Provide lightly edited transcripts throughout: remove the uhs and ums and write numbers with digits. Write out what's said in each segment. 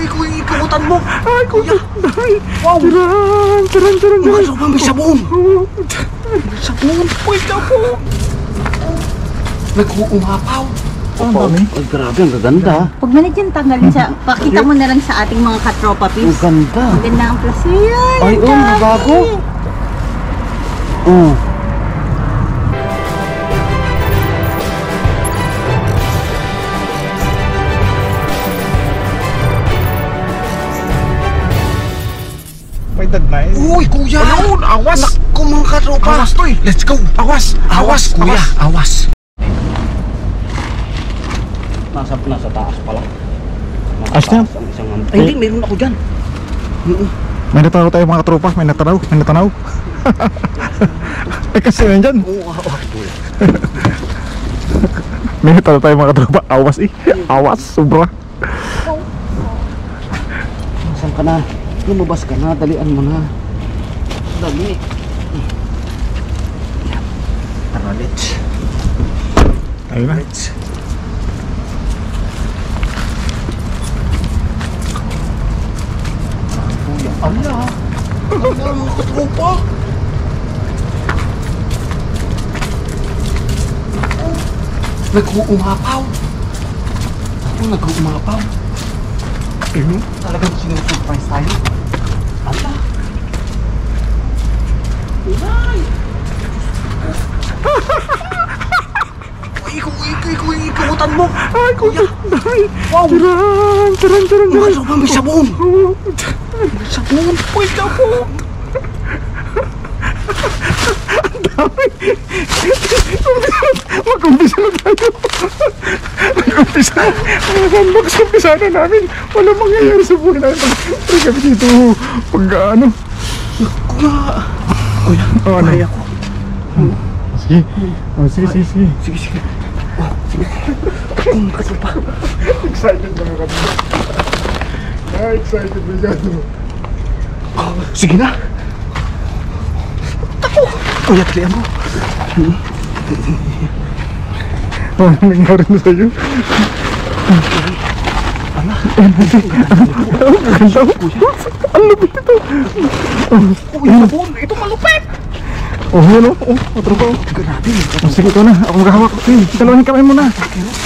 ikaw yung ikutan mo. Ay, kuya. Ay, Wow. Tiran. Mga tropa, may sabon. May sabon. Uy, sabon. Nag-uumapaw. Ang dami. Ay, grabe, ang gaganda. Huwag mo na dyan tanggalin sa, pakita mo na lang sa ating mga katropa, Ang please. ganda. Ang ganda ang plus. Ayan, Ay, ang dami. bago. Oh. May nice. Uy, kuya! Ayun, awas! Naku, mga katropa! Awas, Toy! Let's go! Awas, kuya! awas. Nasa taas pala. Ayos na yan. Ay, hindi, meron ako dyan. May natanaw tayo mga tropa, may natanaw. Ay kasi nandyan. Oo, kuya. May natanaw tayo mga tropa, awas awas, sobra. Saan ka na? Lumabas ka na, dalian mo na. Dali. Tara, let's. Ayun na. Kuya, ala. Ala, mga katropa. Nag-uumapaw. Ako, nag-uumapaw. Ayun. Talagang sinusurprise tayo. Ala. Inay. Ikaw yung ikutan mo. Ay, kuya. Ay, Wow. tiran. Mga tropa, may sabon. May sabon. Uy, sabon. Mag-umpisa na tayo. Mag-umpisa na namin. Wala mangyayari sa buhay natin. Pero kami dito, pag ano. Kuya, ano? kaya ko. Sige. Sige. Sige. Oh, sige. Mga katropa. Excited na kami. Excited na dyan. Sige na. Tako. Kuya, talihan mo. Nangyari na sa'yo. Ala. Ganda. Ang lupit ito. Uy, sabon. Ito malupit. Oh, yun o. Matropa o. Grabe. Sige, ito na. Ako maghahawak. Dalawang kamay mo na.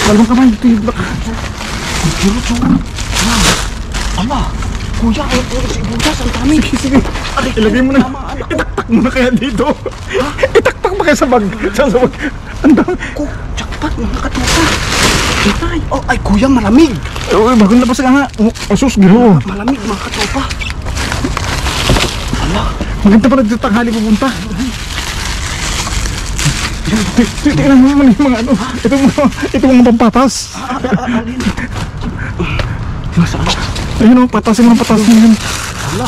Dalawang kamay. Ito yung black. Ang kirot yun. Ala. Kuya, ayaw po si Ibudas. Ang dami. Sige. Ilagay mo na. Itaktak mo na kaya dito. Itaktak mo kaya sa bag. Sa bag. Ang dami. Ko, jackpot mga katropa. Itay. Oh, ay kuya, malamig. Uy, bagong labas ka nga. Asus, giro. Malamig mga katropa. Ala. Maganda pala dito tanghali pupunta. Tingnan mo naman yung mga ano. Ito mga pampatas. Alin. Nasaan? Ayun o, patasin mo ng patasin mo yun. Ala.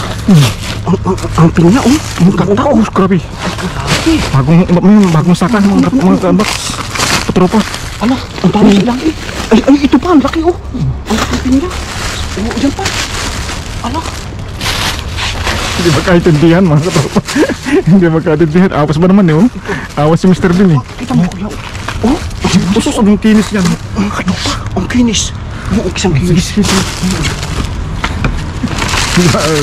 Ang pinya, oh. Ang ganda, oh. Grabe. Bagong saka mga kabak. Patropa. Ala, ang dami silang eh. Ay, ito pa, ang laki, oh. Ang laki pinya. Oh, yan pa. Ala. Hindi magkaintindihan mga katropa. Hindi magkaintindihan. Awas ba naman eh oh? Awas si Mr. Bean eh. Kita mo, kuya. Oh, Usos, ang kinis niyan. ang katropa. Ang kinis. Ang isang kinis.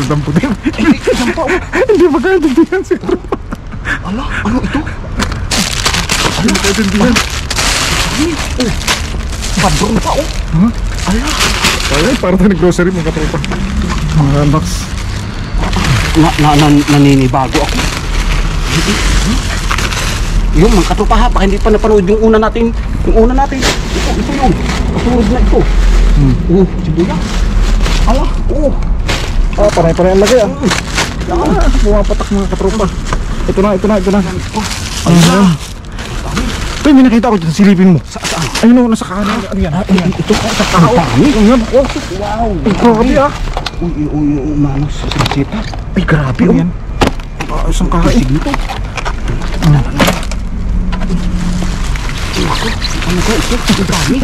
Damputin. Yan pa, oh. Hindi magkaintindihan si katropa. Ala, ano ito? Hindi magkaintindihan. Oh, badron pa, oh. Huh? Ala. Ay, parang tayo nag-grocery mga katropa. Mga box. Naninibago ako. Yung mga katropa ha, baka hindi pa napanood yung una natin. Ito yun. Kasunod na ito. Oh, sibuya. Ala, oh. Panay-panay ang lagay ah. Pumapatak mga katropa. Ito na. Ayun. Uy, may nakita ko dyan, silipin mo. Saan? Ayun o, nasa kanan. Ano yan ha? Ito, sa tao. Ayun. Wow. Grabe ah. Uy, manos sa sipa. Ay, grabe, Ano oh. yan? Isang kain. Sige nito. Ano ba ito? Ang dami.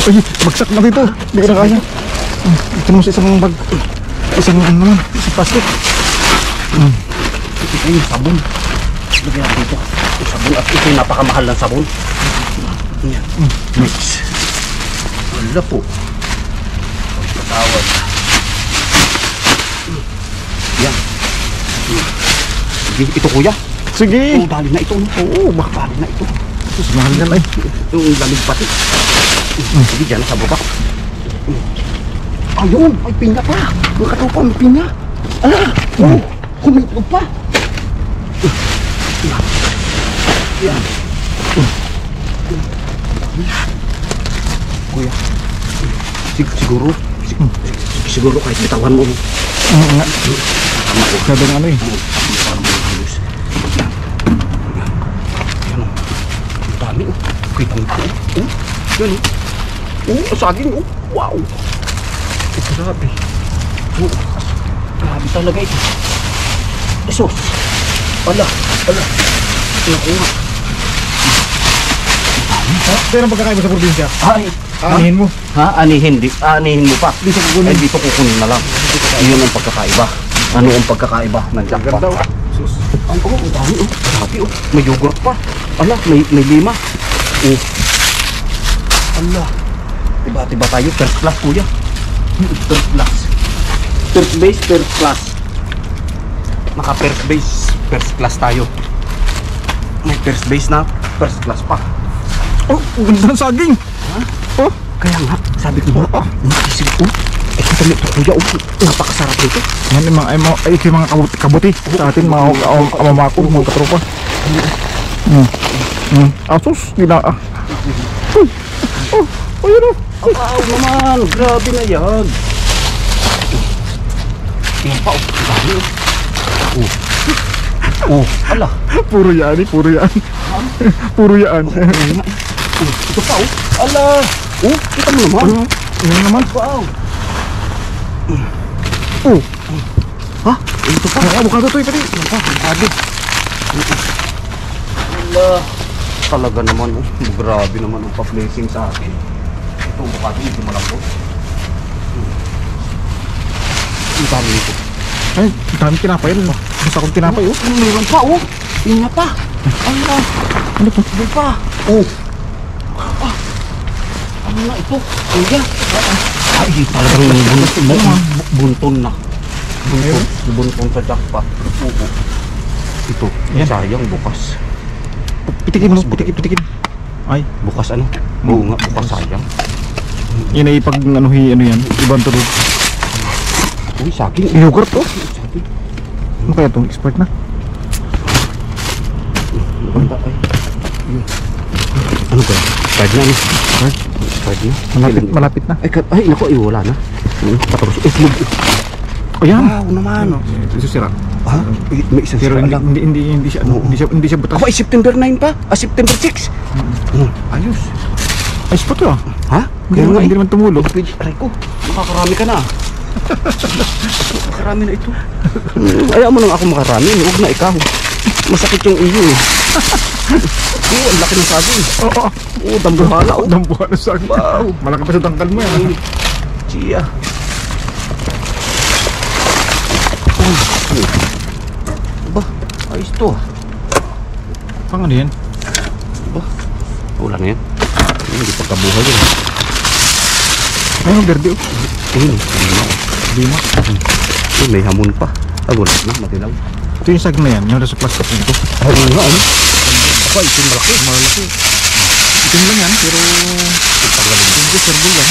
Ay, bagsak na dito. Hindi ko na kaya. Ito naman sa isang bag. Isang plastic. Ito yung sabon. Lagyan natin ito. Sabon at ito yung napakamahal ng sabon. Yan. Mix. Wala po. Sige, ito kuya. Sige. Oh, dali na ito. Oo, baka. Dali na ito. Sus, mahal yan ay. Yung lamig pati. Sige, dyan sa baba. Ayun, may pinya pa. Mga katropa, may pinya. Oh, kumitlog pa. Yan. Kuya, siguro kahit bitawan mo. Oo nga. Masyadong ano eh. Parang halos. Yan o. Ang dami o. Kita mo po. Yan o. Saging o. Wow. Grabe. Grabe talaga ito. Esos. Ala. Naku nga. Pero ang pagkakaiba sa probinsya, Ay. anihin mo. Ha? Anihin mo pa. Dito kukunin. Ay, dito kukunin na lang. Iyon ang pagkakaiba. Ano ang pagkakaiba ng jackpot? Ganda oh. Sus. Ang dami oh. Grabe oh. May yogurt pa. Ala, may 5. Oh. Ala. Tiba tayo. First class kuya. First class. First base, first class. Naka first base, first class tayo. May first base na, first class pa. Oh, ang ganda ng saging. Ha? Oh. Kaya nga, sabi ko ba, nakisip ko. Eh, kita mo ito kuya oh. Napakasarap nito. Yan yung mga kabuti sa atin, mga amamako, mga katropa. Asus, gila. Oh, yun o. Wow naman, grabe na yan. Yan pa oh, dami oh. Oh, ala. Puro yan eh, puro yan. Puro yan. Ito pa oh, ala. Oh, kita mo naman. Yan naman. Wow. Oh. Ha? Ito pa. Ay, avocado to eh, pati. Yan pa, avocado. Ala. Talaga naman oh, grabe naman ang pa-blessing sa akin. Ito, avocado, hindi mo lang po. Ang dami nito. Ay, dami tinapay yun. Gusto akong tinapay oh. Meron pa oh. Yun nga pa. Ala. Ano to? Ano pa? Oh. Ano na ito? Kuya. Ay, talagang bunton na. Bunton sa jackpot. Oo. Ito. Yan. Sayang bukas. Pitikin mo, pitikin. Ay, Bukas ano? Oo nga, bukas sayang. yan ay pag ano yan, ibang tulog. Uy, saging. Yogurt to. Saging. Ano kaya to? Expert na? Banda ay. Ano ba? Card na. Card na. Malapit na. Ay, naku, wala na. Patapos. Itlog. O yan. Wow naman. Ito sira. Ha? May isang Pero sira lang. hindi siya butas. Ako ay September 9 pa. September 6. Ayos. Ay, spot to ah. Ha? Kaya nga Hindi naman tumulog. Aray ko, makakarami ka na. Makarami na ito. Ayaw mo nang ako makarami. Huwag na ikaw. Masakit yung iyo eh. Oo, ang laki ng saging. Oo. Oo, dambuhala. Oo, Dambuhan na saging. wow. Malaki pa sa tangkal mo yan. Chia. Ba, ayos to ah. Pang ano yan? Ba, wala na yan. Hindi pagkabuhay yun. Ay, ang berde oh. Ayun, Lima. may hamon pa. Wala na, matilaw. Ito yung saging na yan. Yung nasa plastic nito. Oo nga, ano? Aba, ito malaki. Malaki. Ito lang yan, pero hindi serble yan.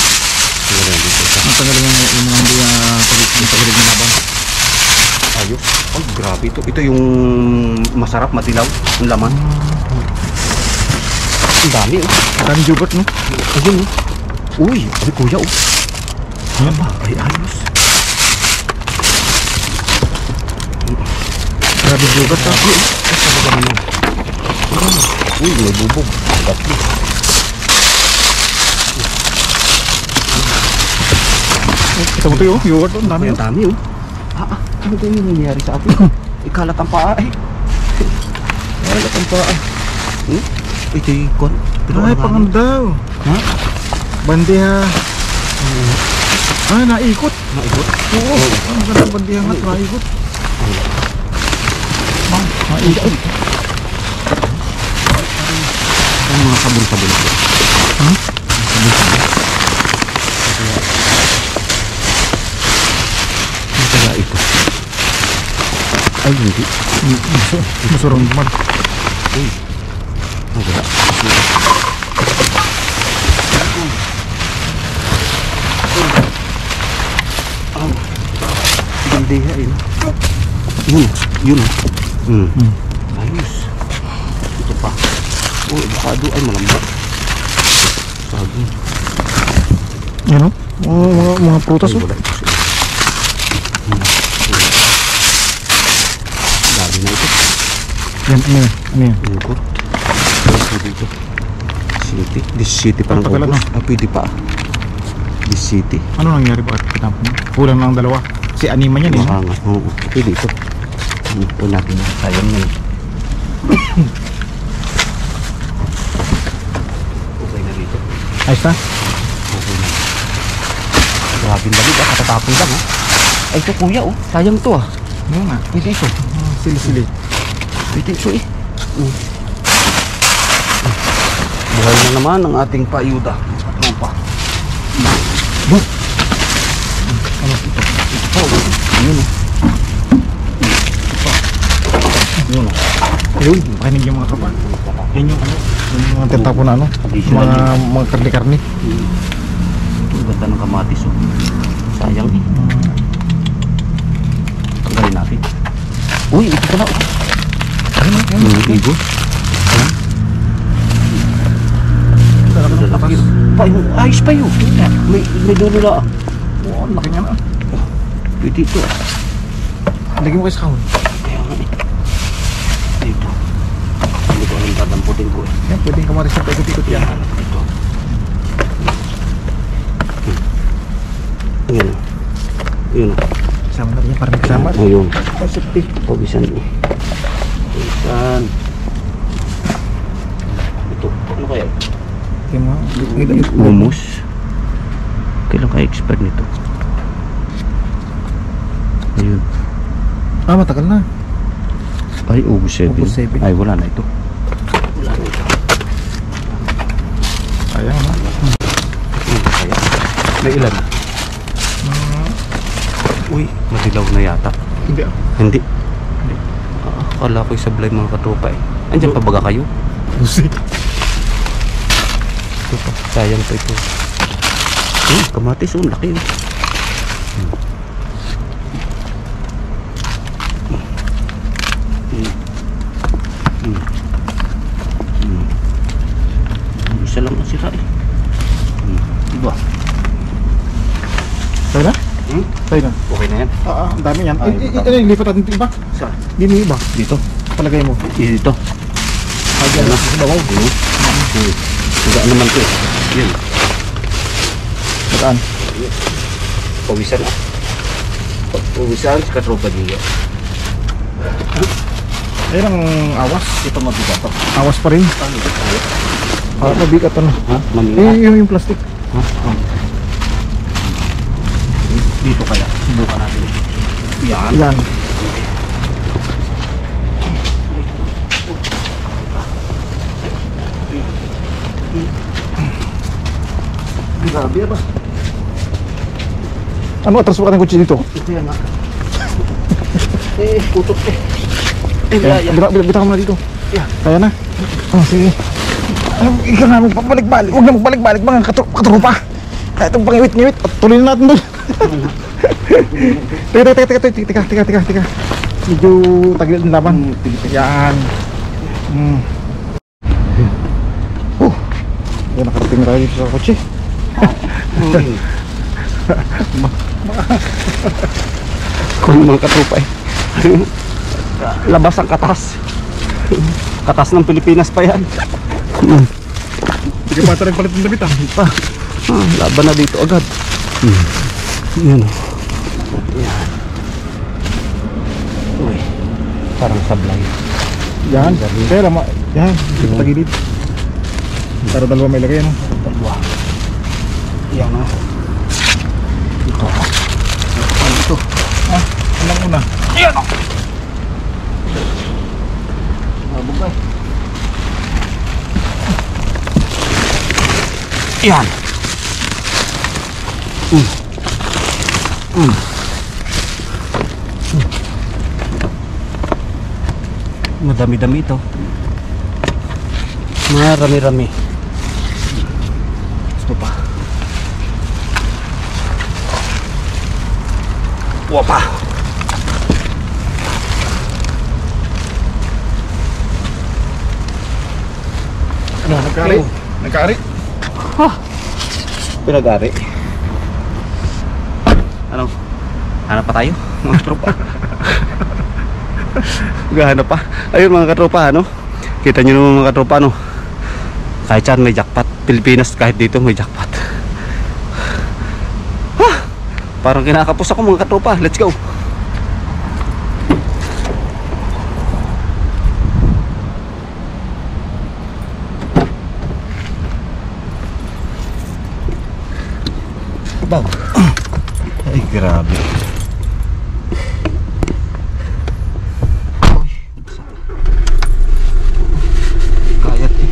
Ang tanggalin yung mga hindi tagilig na labang. Ayos. Oh, grabe ito. Ito yung masarap, matilaw. Ang laman. Ang dami, oh. Dami yogurt, no? Ayun, oh. Uy, ay kuya, oh. Yan ba? Ay, ayos. Grabe yogurt, ha? Talaga naman. Uy, may bubog. Gatli. Kita mo ito yung yogurt, oh. Ang dami, Ang oh. dami, oh. Ano ba yung nangyayari sa atin? Ikalat ang paa, eh. Ikalat ang paa. Ito yung kon. Ay, pang daw. Ha? Bandeha. Ay, naikot. Naikot? Oo. Ang ganda ng bandeha nga, naikot. Naikot. Ang mga sabon-sabon ito. Ha? Sabon-sabon. Kaya ito. Ay, hindi. Masurong naman. Ang wala. Bandeja yun. Yun. Ayos. Ito pa. Oh, avocado ay malambot. Saging. Yan o. Mga prutas o. Ay, wala ito siya. Dami na ito. Yan, ano yan? Lungkot. Pwede dito. City. This city parang Pagkalan ubos. Ah, pwede pa. This city. Ano nangyari bakit kitapon mo? Kulang lang dalawa. Si anima niyan eh. Baka nga. Oo. Pwede ito. Huwag natin yan. Sayang yan. Okay na dito. Ayos na? Okay na. Grabe na dito. Katatapon lang ha. Ay ito kuya oh. Sayang to ah. Ano nga? Pwede ito. Sili-sili. Pwede ito eh. Buhay na naman ang ating paayuda. Ano pa? Ano ito? Ito pa. Yun oh. Yun oh. Ayun, pakinig yung mga kapal. Yan yung ano, yung mga tinatapon na ano, mga karne-karne. Ang ganda ng kamatis oh. Sayang eh. Tanggalin natin. Uy, ito pala oh. Igo. Lalaki. Ayos pa yun. May dulo na. Oo, ang laki nga na. Pwede ito ah. Lagyan mo kayo sa kahon. Kaya nga eh. Dito. Hindi ko alam dadamputin ko eh. Yan, pwedeng kamaris na paikot-ikot yan. Ito. Ayan. Yun. Kasama na rin yan, parang kasama. Ayun. Pasipti. Pawisan eh. Pawisan. Ito. Ano kaya? Yung mga, Humus. Kailan kaya expert nito? Ayun. ah, matagal na. Ay, August 7. August 7. Ay, wala na ito. Wala na ito. Sayang na. Kaya. May ilan? Uy, madilaw na yata. Hindi ah. Hindi. Akala ko isablay mga katropa eh. Andiyan pa baga kayo? Busi. Ito pa. Sayang pa ito. Kamatis oh, laki oh. Isa lang ang sira eh. Diba? Tayo na? Tayo na. Okay na yan. Ang dami yan. Ay, Ano yung lipat natin ito iba? Saan? Dito yung iba. Dito. Palagay mo. Dito. Ayan na. Sa bawaw. Higaan naman ito eh. Yan. Bataan. Pawisan ah. Pawisan sa katropa niya. Ayan ang awas. Ito mabigat to. Awas pa rin. Ano ito tayo? Mabigat ano. Ha? Mamina? Yung plastic. Ha? Dito kaya. Subukan natin. Yan. Yan. Grabe ba? Ano atras mo ka ng kutsi dito? Ito yan nga. Putok eh. Bitaw mo na dito. Yan. Kaya na. Oh, sige. Ikaw na magbalik-balik. Huwag na magbalik-balik mga katropa. Itong pangiwit-ngiwit. Tuloy na natin doon. Teka. Medyo tagil ang laban. Yan. Yan, nakarating tayo dito sa kotse. Kung mga katropa eh. Labas ang katas. Katas ng Pilipinas pa yan. Hindi ka bata rin palit ng damit ah. Laban na dito agad. Yan. Yan. Uy. Parang sablay. Yan. Kaya lama. Yan. Dito tagilid. Para dalawa may lagay ano. Dalawa. Yan na. Ito. Ano ito? Anong una? Yan o. Nabugay. Yan. Madami-dami ito. Marami-rami. Gusto pa. Wapa. Ano, nagkari? Nagkari? Pinag-ari. Ano? Hanap pa tayo? Mga tropa. Gahanap pa. Ayun mga katropa, ano? Kita nyo naman mga katropa, ano? Kahit saan may jackpot. Pilipinas kahit dito may jackpot. Parang kinakapos ako mga katropa. Let's go. Baw. Ay, grabe. Kayat eh.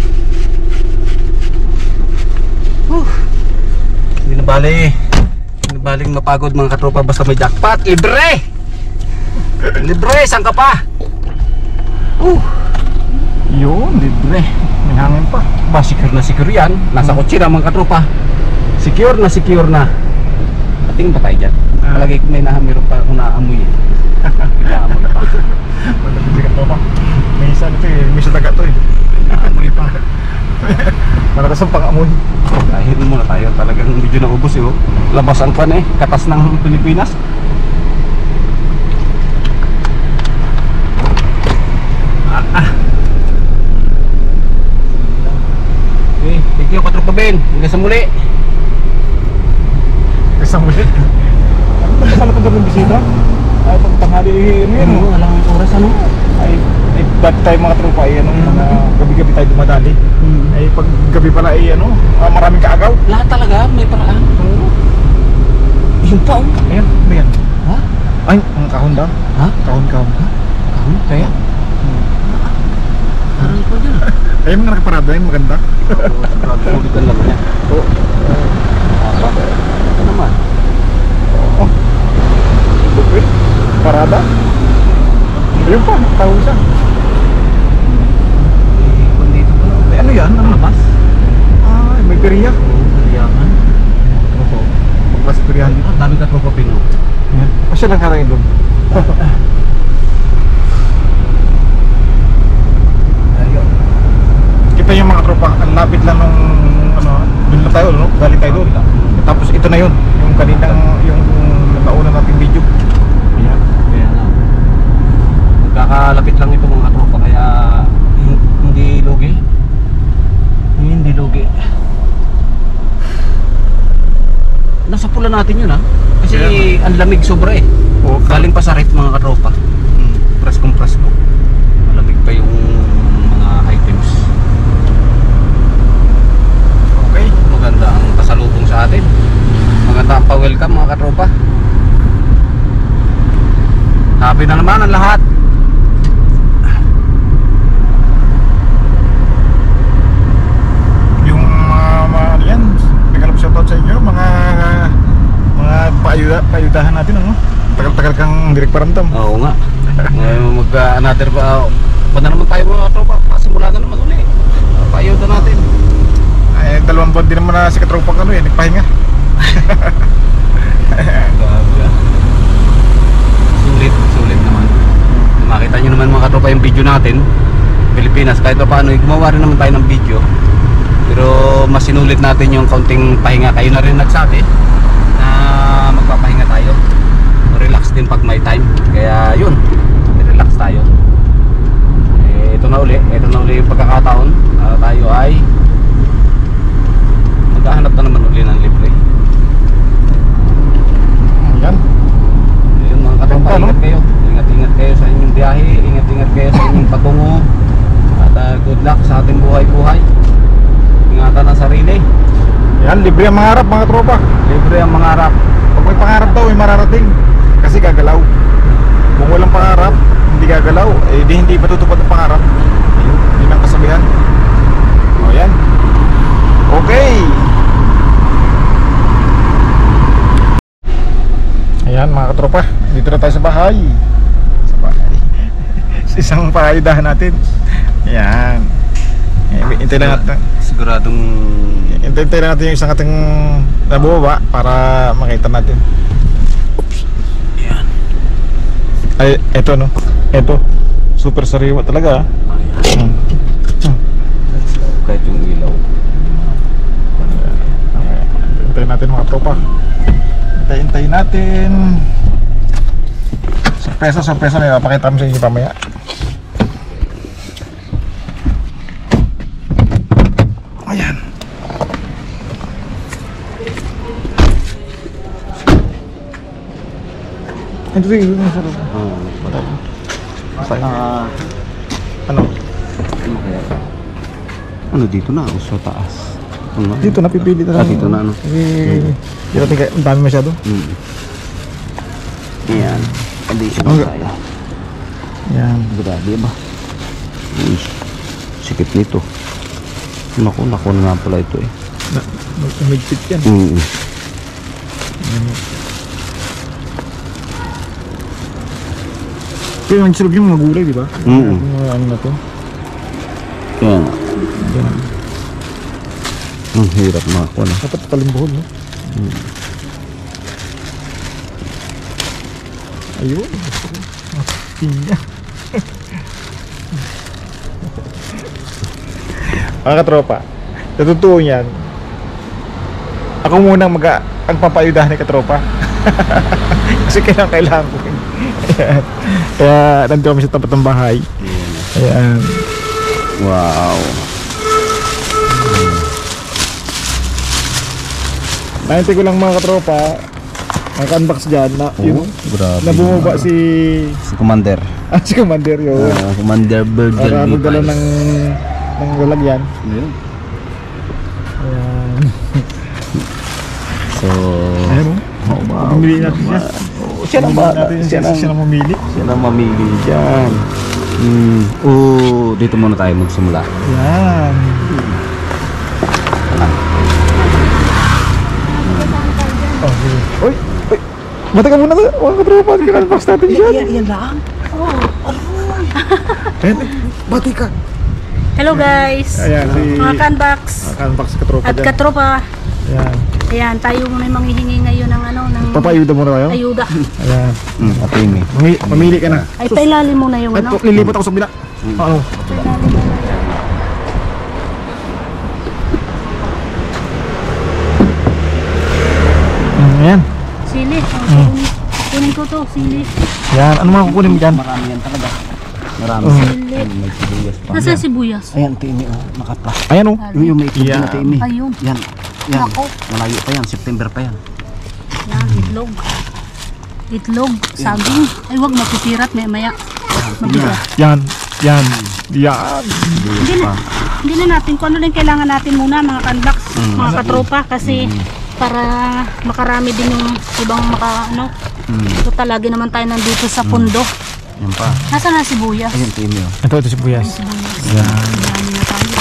Hindi na bali. Hindi na baling mapagod mga katropa basta may jackpot. Libre! Libre! Saan ka pa? Yun, libre. May hangin pa. Ba, secure na secure yan. Nasa kotse na mga katropa. Secure na secure na. Tingin pa tayo dyan. Palagi may meron pa akong naamoy eh. Naamoy na pa. Madami sikat pa ba? May isa nito eh. May isa taga to eh. Naamoy pa. Malakas ang pang-amoy. Dahil muna tayo. Talagang medyo naubos eh. Oh. Labas ang pan eh. Katas ng Pilipinas. Okay. Thank you Katropa Ben. Hanggang sa muli. Isang ulit. Ano ba pala pag ng bisita? Ay, pag tanghali ano yan. Ano? Alam ang oras ano? Ay dati tayo mga tropa ay ano, mga gabi-gabi tayo dumadali. Ay pag gabi pala ay ano, maraming kaagaw. Lahat talaga. May paraan. Yun pa oh. Ayan, ano yan? Ha? Ay, ang kahon daw. Ha? Kahon. Kahon? Kaya? Parang ko dyan. Ay, mga nakaparada yun, maganda. Ulitan lang niya. Oo. Apa? Ito naman. Oh. Bukit. Parada. Ayun pa, nakatawag siya. Kung dito pa lang. Ay, ano yan? Ano? Labas? Ay, may periya. Kaliyaman. Opo. Paglas periya. Dami ka tropa Pino. Yan. Pasya lang ka rin doon. Kita yung mga tropa, ang lapit lang nung ano, doon na tayo, no? Galing tayo doon. Tapos ito na yun, yung kaninang, yung nauna nating video. Ayan. Kaya nga. Magkakalapit lang ito mga tropa kaya hindi lugi. Hindi lugi. Nasa pula natin yun ha. Kasi ang lamig sobra eh. Oo. Galing pa sa rate mga katropa. Preskong presko. Malamig pa yung mga items. Okay. Maganda ang pasalubong sa atin. Maganda ang pa-welcome mga katropa. Happy na naman ang lahat. Yung ano yan, nagalap shoutout sa inyo, mga paayudahan natin, ano? Tagal-tagal kang direct paramdam. Oo nga. Mag-another pa. Pa na naman tayo mga tropa. Pasimula na naman ulit. Paayuda natin. Ay, 2 buwan din naman na si katropang ano eh, nagpahinga. Sulit naman. Makita nyo naman mga katropa yung video natin. Pilipinas, kahit pa paano, gumawa rin naman tayo ng video. Pero mas sinulit natin yung kaunting pahinga. Kayo na rin nagsabi na magpapahinga tayo. Relax din pag may time. Kaya yun, relax tayo. Ito na uli yung pagkakataon. Tayo ay maghahanap na naman uli ng libre. Yan. Yun mga katropa, Ganda, no? ingat kayo. Ingat kayo sa inyong biyahe. Ingat kayo sa inyong patungo. At good luck sa ating buhay-buhay. Ingatan ang sarili. Yan, libre ang mangarap mga tropa. Libre ang mangarap. Pag may pangarap daw, may mararating. Kasi gagalaw. Kung walang pangarap, hindi gagalaw, eh di hindi matutupad ang pangarap. Ayun, yun ang kasabihan. O yan. Okay. Ayan mga katropa, dito na tayo sa bahay. Sa bahay. isang paidahan natin. Yan. Hintay lang natin. Siguradong Hintay lang natin yung isang ating nabubaba para makita natin. yan. Ay, eto no. Eto. Super sariwa talaga. Kahit yung ilaw. Hintayin natin mga tropa. Hintayin natin. Sorpresa na ipapakita mo sa inyo pamaya. Ayan. Ito yung sarap. Ano? Ano kaya? Ano dito na? O sa taas? Ano? Dito napipili na lang. Dito na ano? Hindi natin kaya ang dami masyado. Yan. Condition Okay. tayo. Yan. Grabe ba? Uy, sikip nito. Naku na nga pala ito eh. Umigpit yan. Pero ang sarap yung mga gulay, di ba? Mga ano na to. Kaya nga. Yan. Ang hirap makakuha na. Dapat talimbuhon, no? Ayun. Pinya. Mga katropa, sa totoo yan, ako munang ang papayudahan ni katropa. Kasi kailangan ko. Ayan. Kaya nandito kami sa tapat ng bahay. Ayan. Wow. Nakintay ko lang mga katropa, ang unbox dyan na yung Grabe. na bumaba si Commander. si Commander yun. Commander Virgil Para magdala Vipers. ng lalagyan. Ayun. Ayan. So, Ayan o. wow. Pumili natin siya. Siya nang Siya nang mamili. Siya nang mamili dyan. Dito muna tayo magsimula. Ayan. Okay. Uy! Uy! Mata ka muna to. Mga katropa. Kinalbox natin siya. Yan lang. Ayan. Bati ka. Hello guys! Ayan si... Mga kanbox Unbox katropa at dyan. katropa. Ayan. Ayan, tayo muna yung manghihingi ngayon ng ano, ng Papayuda muna tayo. ayuda. Ayan. At Amy. Mamili ka na. Ay, pailalim muna yung Ay, ano. lilipat ako sa bila. Oo. Ayan. Sili. Kunin ko to, sili. Ayan. Ano mga kukunin mo dyan? Marami yan talaga. Marami. Sili. May sibuyas pa. Nasa sibuyas? Ayan, Amy. Nakapla. Ayan o. Yung may itlog Yan. na Amy. Ayun. Yan. Yan. Nako. Malayo pa yan. September pa yan. Yan, itlog. Itlog, saging. Ay, wag mapipirat, maya. Mabigat. Yan. Yan. Yan. Hindi na, hindi na natin kung ano lang kailangan natin muna mga kanbox, mga katropa, kasi para makarami din yung ibang ano. Total, lagi naman tayo nandito sa pundo. Yan pa. Nasaan na sibuyas? Ayun, Amy. Ito sibuyas. Sibuyas. Yan. Dami na tayo.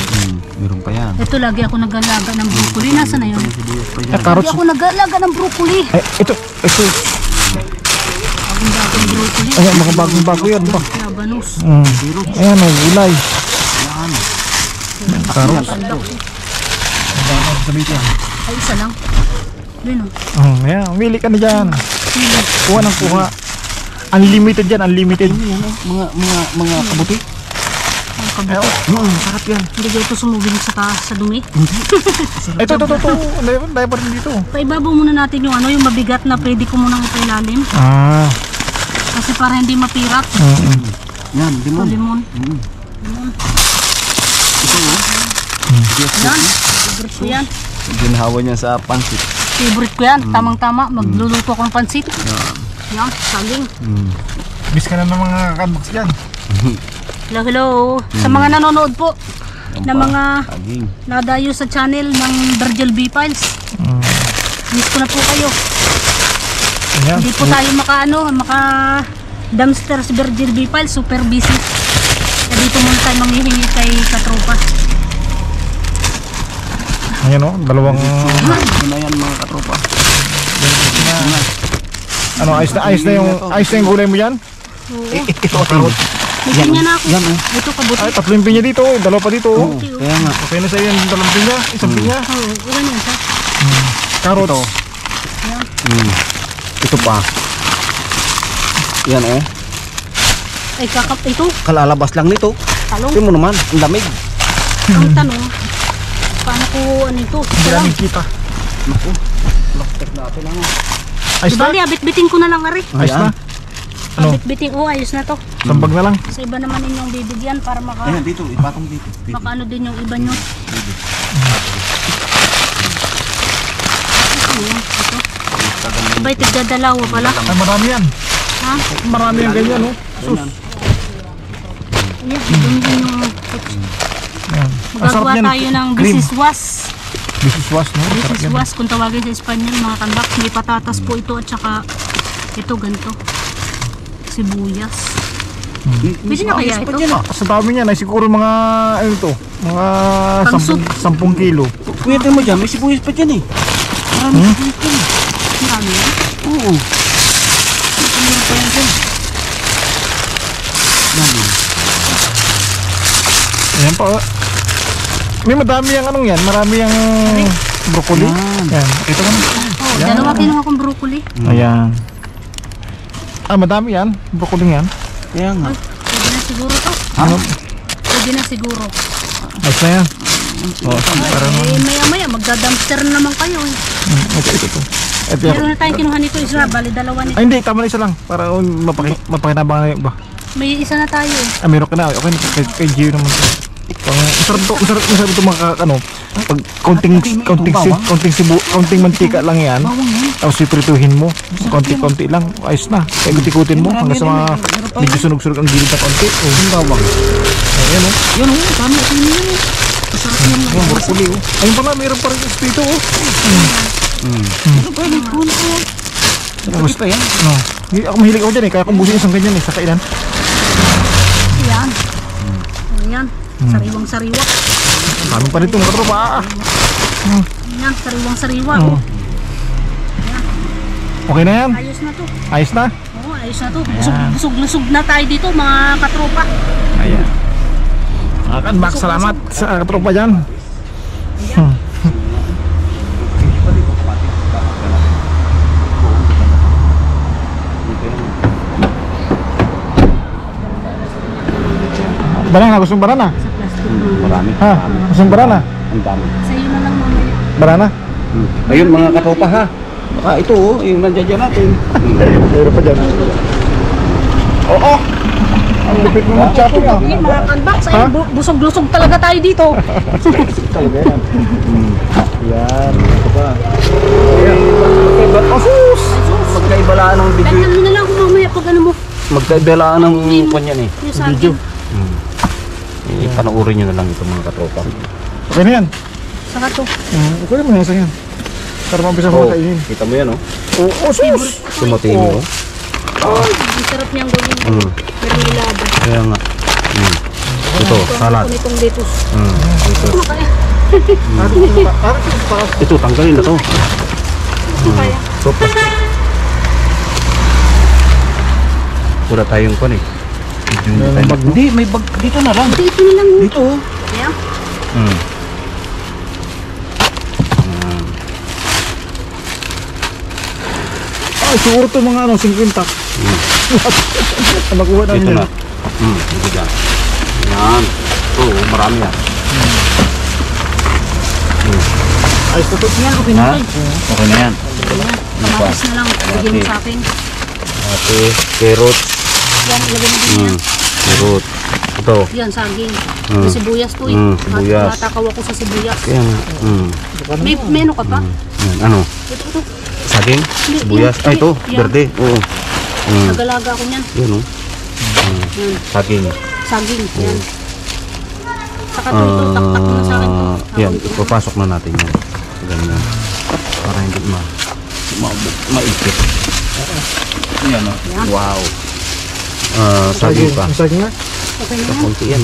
Meron pa yan. Ito, lagi ako nag-alaga ng broccoli. Nasaan na yun? Sibuyas pa yan. Eh, carrots. Lagi ako nag-alaga ng broccoli. Eh, ito. Bagong broccoli. Ayan, mga bagong-bago yan. Ba? Labanos. Ayan o, gulay. Yan. Carrots. Ay, isa lang. Yun o. Ayan, umili ka na dyan. Sili. Kuha ng kuha. Unlimited yan, unlimited. Mga kabuti. Ang kabuti. Sarap yan. Hindi ko ito sumubing sa dumi. Ito. Dahil pa rin dito. Paibabaw muna natin yung ano, yung mabigat na pwede ko munang ipailalim. Ah. Kasi para hindi mapirat. Yan, limon. Limon. Limon. Yan. Favorite ko yan. Ginahawa niya sa pansit. Favorite ko yan. Tamang-tama. Magluluto akong pansit. Yan. Saging. Miss ka na ng mga kanbox dyan. Hello, hello. Sa mga nanonood po na mga Saging. nadayo sa channel ng Virgil B Files. Miss ko na po kayo. Ayan. Hindi po tayo maka dumpster sa Virgil B Files. Super busy. Kaya dito muna tayo manghihingi kay katropa. Ayan o, dalawang... Ito na yan mga katropa. Ano, ayos na yung gulay mo yan? Oo. Ito, May pinya na ako. Yan oh. Ito kabuti. Ay, 3 pinya dito, 2 pa dito. Oo, kaya nga. Okay na sa iyo yung 2 pinya, 1 pinya. Oo, ilan yan sa? Carrots. Yan. Ito pa. Yan oh. Ay, ito. Kalalabas lang nito. Talong. Tingnan mo naman, ang lamig. Ang tanong, paano ko ano ito? Hindi namin kita. Naku. Laktek natin lang. Ayos Di na? bali, abit-biting ko na lang, Ari. Ayos na? Ano? Abit-biting. Oh, ayos na to. Sambag na lang. Sa iba naman inyong bibigyan para Ayan, dito. Ipatong dito. makaano din yung iba nyo. Ito. Abay, tigdadalawa pala. Ay, marami yan. Ha? Marami yan ganyan, no? Sus. Ayan, doon din yung... Ayan. Ang sarap Magagawa yan. tayo ng Cream. bisiswas. Bisiswas, no? Sarap yan. Bisiswas, kung tawagin sa Espanyol, mga kanbak. May patatas po ito at saka ito, ganito. Sibuyas. Pwede na kaya ito? Ah, sa dami niyan ay siguro mga ano to, mga Pangsut. 10 kilo. Kuya, tingnan mo dyan. May sibuyas pa dyan eh. Marami sibuyas dyan. Marami yan. Oo. Ano pa yan dyan? Dami. Ayan pa. Oh. May madami yung anong yan, marami yung broccoli. Yan. Ayan, ito mo. Oh, dalawa kinuha kong broccoli. Ayan. Ah, madami yan, broccoli yan. Kaya nga. Pwede na siguro to. Ano? Pwede na siguro. Ayos na yan. Oh, parang Eh, maya-maya, magda-dumpster na naman kayo eh. ito. Ito yan. Meron na tayong kinuha nito, Isra. Bali, dalawa nito. Ay, hindi, tama na isa lang. Para mapakinabang na yung iba. May isa na tayo eh. Ah, meron ka na. Okay na, kay Gio naman. Masarap ito mga ano, pag konting mantika lang yan, tapos iprituhin mo, konti-konti lang, ayos na, kaya guti-gutin mo, hanggang sa mga medyo sunog-sunog ang gilid na konti. Oh, yung bawang. Ayan o. Yan o. Dami ito yun. Masarap yan. Yung broccoli o. Ayun pala, mayroon pa rin yung dito o. Ano ba? May kuno ko yan. Tapos pa yan. No. Ako mahilig ako dyan eh, kaya kung busin isang ganyan eh, sa kailan. Yan. Ayan. Sariwang-sariwa. Dami pa rin itong katropa. Yan, sariwang-sariwa. Oh. Okay na yan? Ayos na to. Ayos na? Oo, ayos na to. Busog-lusog na tayo dito, mga katropa. Ayan. Makan, salamat sa katropa dyan. Banana, gusto mong banana? Sa plastic. Marami. Ha? Gusto mong banana? Ang dami. Sa'yo na lang mamaya. Banana? Ayun mga katropa ha. Baka ito oh, yung nandiyan dyan natin. Mayroon pa dyan. Oo! Ang lupit mo mag-shopping ah. Okay, mga kanbak, sa'yo busog-lusog talaga tayo dito. Talaga yan. Yan. Ito pa. Asus! Magkaibalaan ng video. Tagnan mo na lang kung mamaya pag ano mo. Magkaibalaan ng kanyan eh. Yung saging. Panoorin nyo na lang ito mga katropa. Okay na yan. Saka to. Okay naman yan sa yan. Para mabisa Oh, mo kainin. kita mo yan oh. Oo, sus! Sumatiin mo. Ay, ang sarap niyang gawin. Mermelada. Kaya nga. Ito, salad. Ito nitong lettuce. Ito. Ano kaya? Ito, tanggalin na to. Ano kaya? So, plastic. Wala tayong pan eh. Hindi, may bag dito na lang. Ito na lang. Dito oh. Kaya? Ay, siguro ito mga ano, 50. Nakuha na Dito nila. na. Dito dyan. Yan. Ito, marami yan. Ayos na ito. Yan, okay na Ha? tayo. Okay na yan. Okay na. Kamatis na lang. Bigyan mo sa akin. Ate, carrot. Yan, ilagay mo din yan. Carrot. Ito. Yan, saging. May sibuyas to eh. sibuyas. Matakaw ako sa sibuyas. Kaya nga. May ano ka pa? Yan. Ano? Ito. Saging? Hindi, Sibuyas? Ay, ito. yan. Berde. Oo. Nagalaga ako niyan. Yan oh. Yan. Saging. Saging. Yan. Saka ito, taktak mo na sa akin to. Yan, papasok na natin yan. Ganyan. Para hindi maikit. Yan oh. Yan. Wow. Saging pa. Ang saging nga. Okay na yan. Konti yan.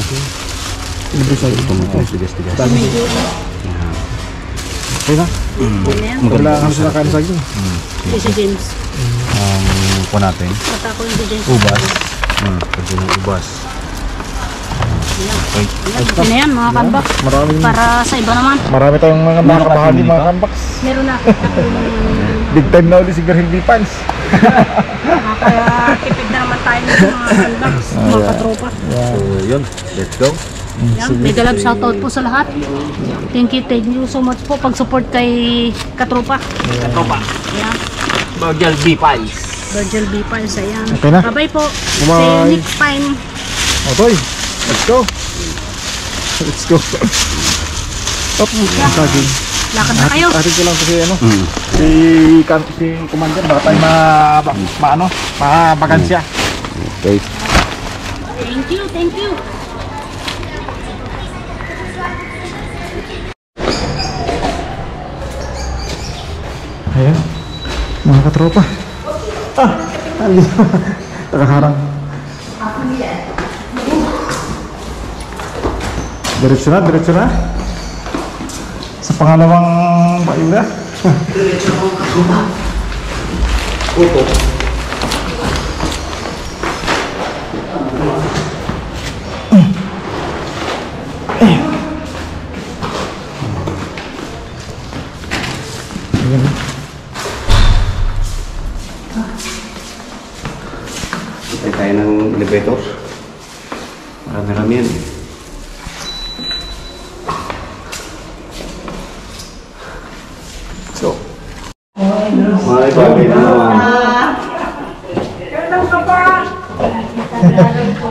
Libre saging. Ito mo tigas-tigas. Medyo ano. Okay na. Okay na yan. Kailangan sila kain saging. Ito si James. Ang po natin. Mata ko yung si James. Ubas. Pwede ng ubas. Okay. Okay na yan mga kanbak. Maraming, Para sa iba naman. marami tayong mga Meron ka kabahagi dito? mga kanbaks. Meron na. Big time na ulit si Girl Pans. Kaya tipid na naman tayo ng mga kanbak. Mga katropa. So, yun. Let's go. Yan, mega love shoutout po sa lahat. Thank you so much po pag-support kay Katropa. Katropa. Yan, Virgil B. Pies. Virgil B. Pies, ayan. Okay na? Bye-bye po. See Bye-bye. you next time. Okay, let's go. Let's go. Op, saging. Lakad na kayo. Atin ko lang kasi ano, Mm. si Commander, baka tayo mabagansya. Okay. Thank you. Ayan, mga katropa. Nakaharang. Diretso na. Sa pangalawang paila. Patay tayo ng elevator. Marami-rami yan. So, Mga ibabi na naman.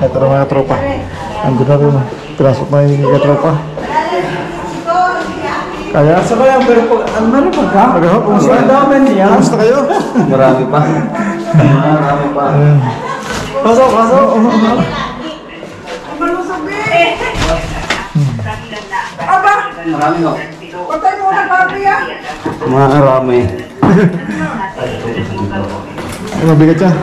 ito na mga tropa. Ang ganda rin. Pinasok na yung katropa. Kaya? Sa kaya, pero pag, ano na rin pagka? Magahap, kumusta? Ang dami niya. Kumusta kayo? Marami pa. Marami pa. Ayan. Pasok. Marami no? Patay mo na papi ah. Marami. Ay, mabigat yan.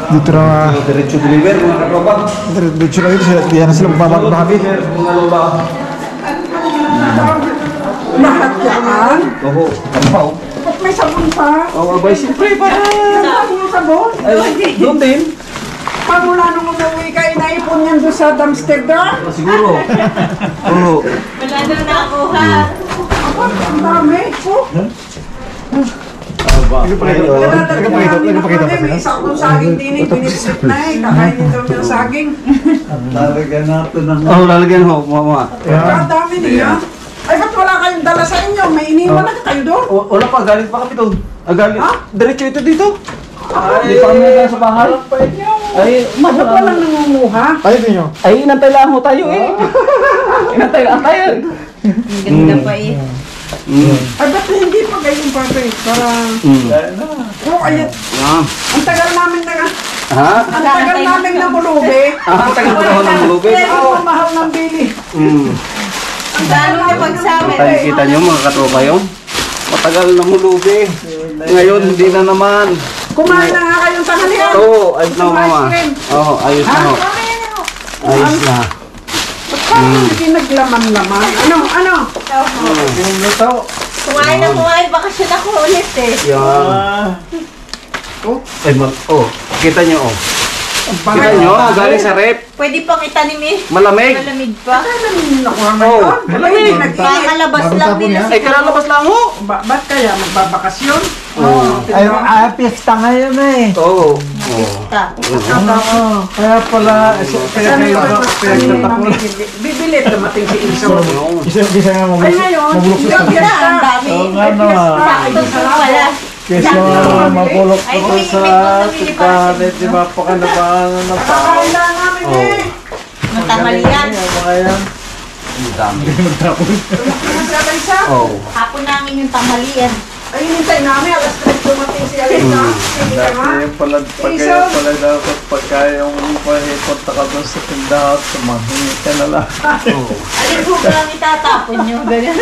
Dito na, Diretso deliver mga katropa. diretso na dito. Diyan na sila magbabahagi. Mga lupa. Lahat yan. Oo. Kampaw. Ba't may sabon pa? Oo, abay siyempre para. Saan yung sabon? Ay, doon din. Pag mula nung umuwi ka, inaipon yan doon sa dumpster doon? Siguro. Oo. Ang dami. Oh, Nagpakita pa may sila. isa akong saging din eh. Pinisit na eh. Kakainin daw niya ang saging. Oh, lalagyan ho, mama. Ang dami niya. Ay, ba't wala kayong dala sa inyo? May iniwan na kayo doon? Wala pa, galing pa kami doon. Galing. Ha? Diretso ito dito. Hindi pa kami nagdala sa bahay. Ay, Ba't walang nangunguha? Ay, ito nyo. Ay, inantay lang ho tayo eh. Inantay lang tayo. Ganda pa eh. Ay, ba't hindi pa gayon pa rin? Parang... Oh, ayun. Yan. Ang tagal namin na... Ha? Ang tagal namin na bulubi. Ah, tagal pa ako ng lubid. Pero mahal ng bili. Ang dalo niya pagsama. Kita nyo mga katropa yun? Matagal na mulubi. Ngayon, hindi na naman. Kumain na nga kayong tanghalian. Oo, ayos na mama. Ice cream. Oo, ayos na ho. Ayos na. Parang hindi naglaman-laman. Ano? Kumain, bakasyon ako ulit eh. Yan. Ay, kita nyo oh. Kita Bakit? nyo, galing sa rep. Pwede pang itanim eh. Malamig. Malamig pa. Nakuha mo Oo. yun? Malamig, nag-init. Kakalabas lang nila Ay, kalalabas lang ho. Ba't kaya? Magbabakasyon? Oo. Ay, pista ngayon eh. Oo. pista. Kaya pala, kaya Ano kayo yung pinagtatakbo. bibili dumating si Iso. Isa nga Ay, ngayon, mabulok sa yung Pista, ang fiesta. dami. Oo nga naman. Sakto po pala. Kesa mapulok Ay, ko uwi, sa may bumili para tikanet, di ba pa ka nabahanan ng tao. Kakain na namin eh. Matamalian. Mga yan. Ang dami. Nasabay siya. Oo. Hapon namin yung tamalian. Ay, hinintay namin. Alas 3 dumating si Alisa. Hindi ka nga. Dati pala, pagkaya pala dapat pagka yung punta ka doon sa tindahan, sumahingi ka na lang. Alin po ba lang itatapon nyo? Ganyan.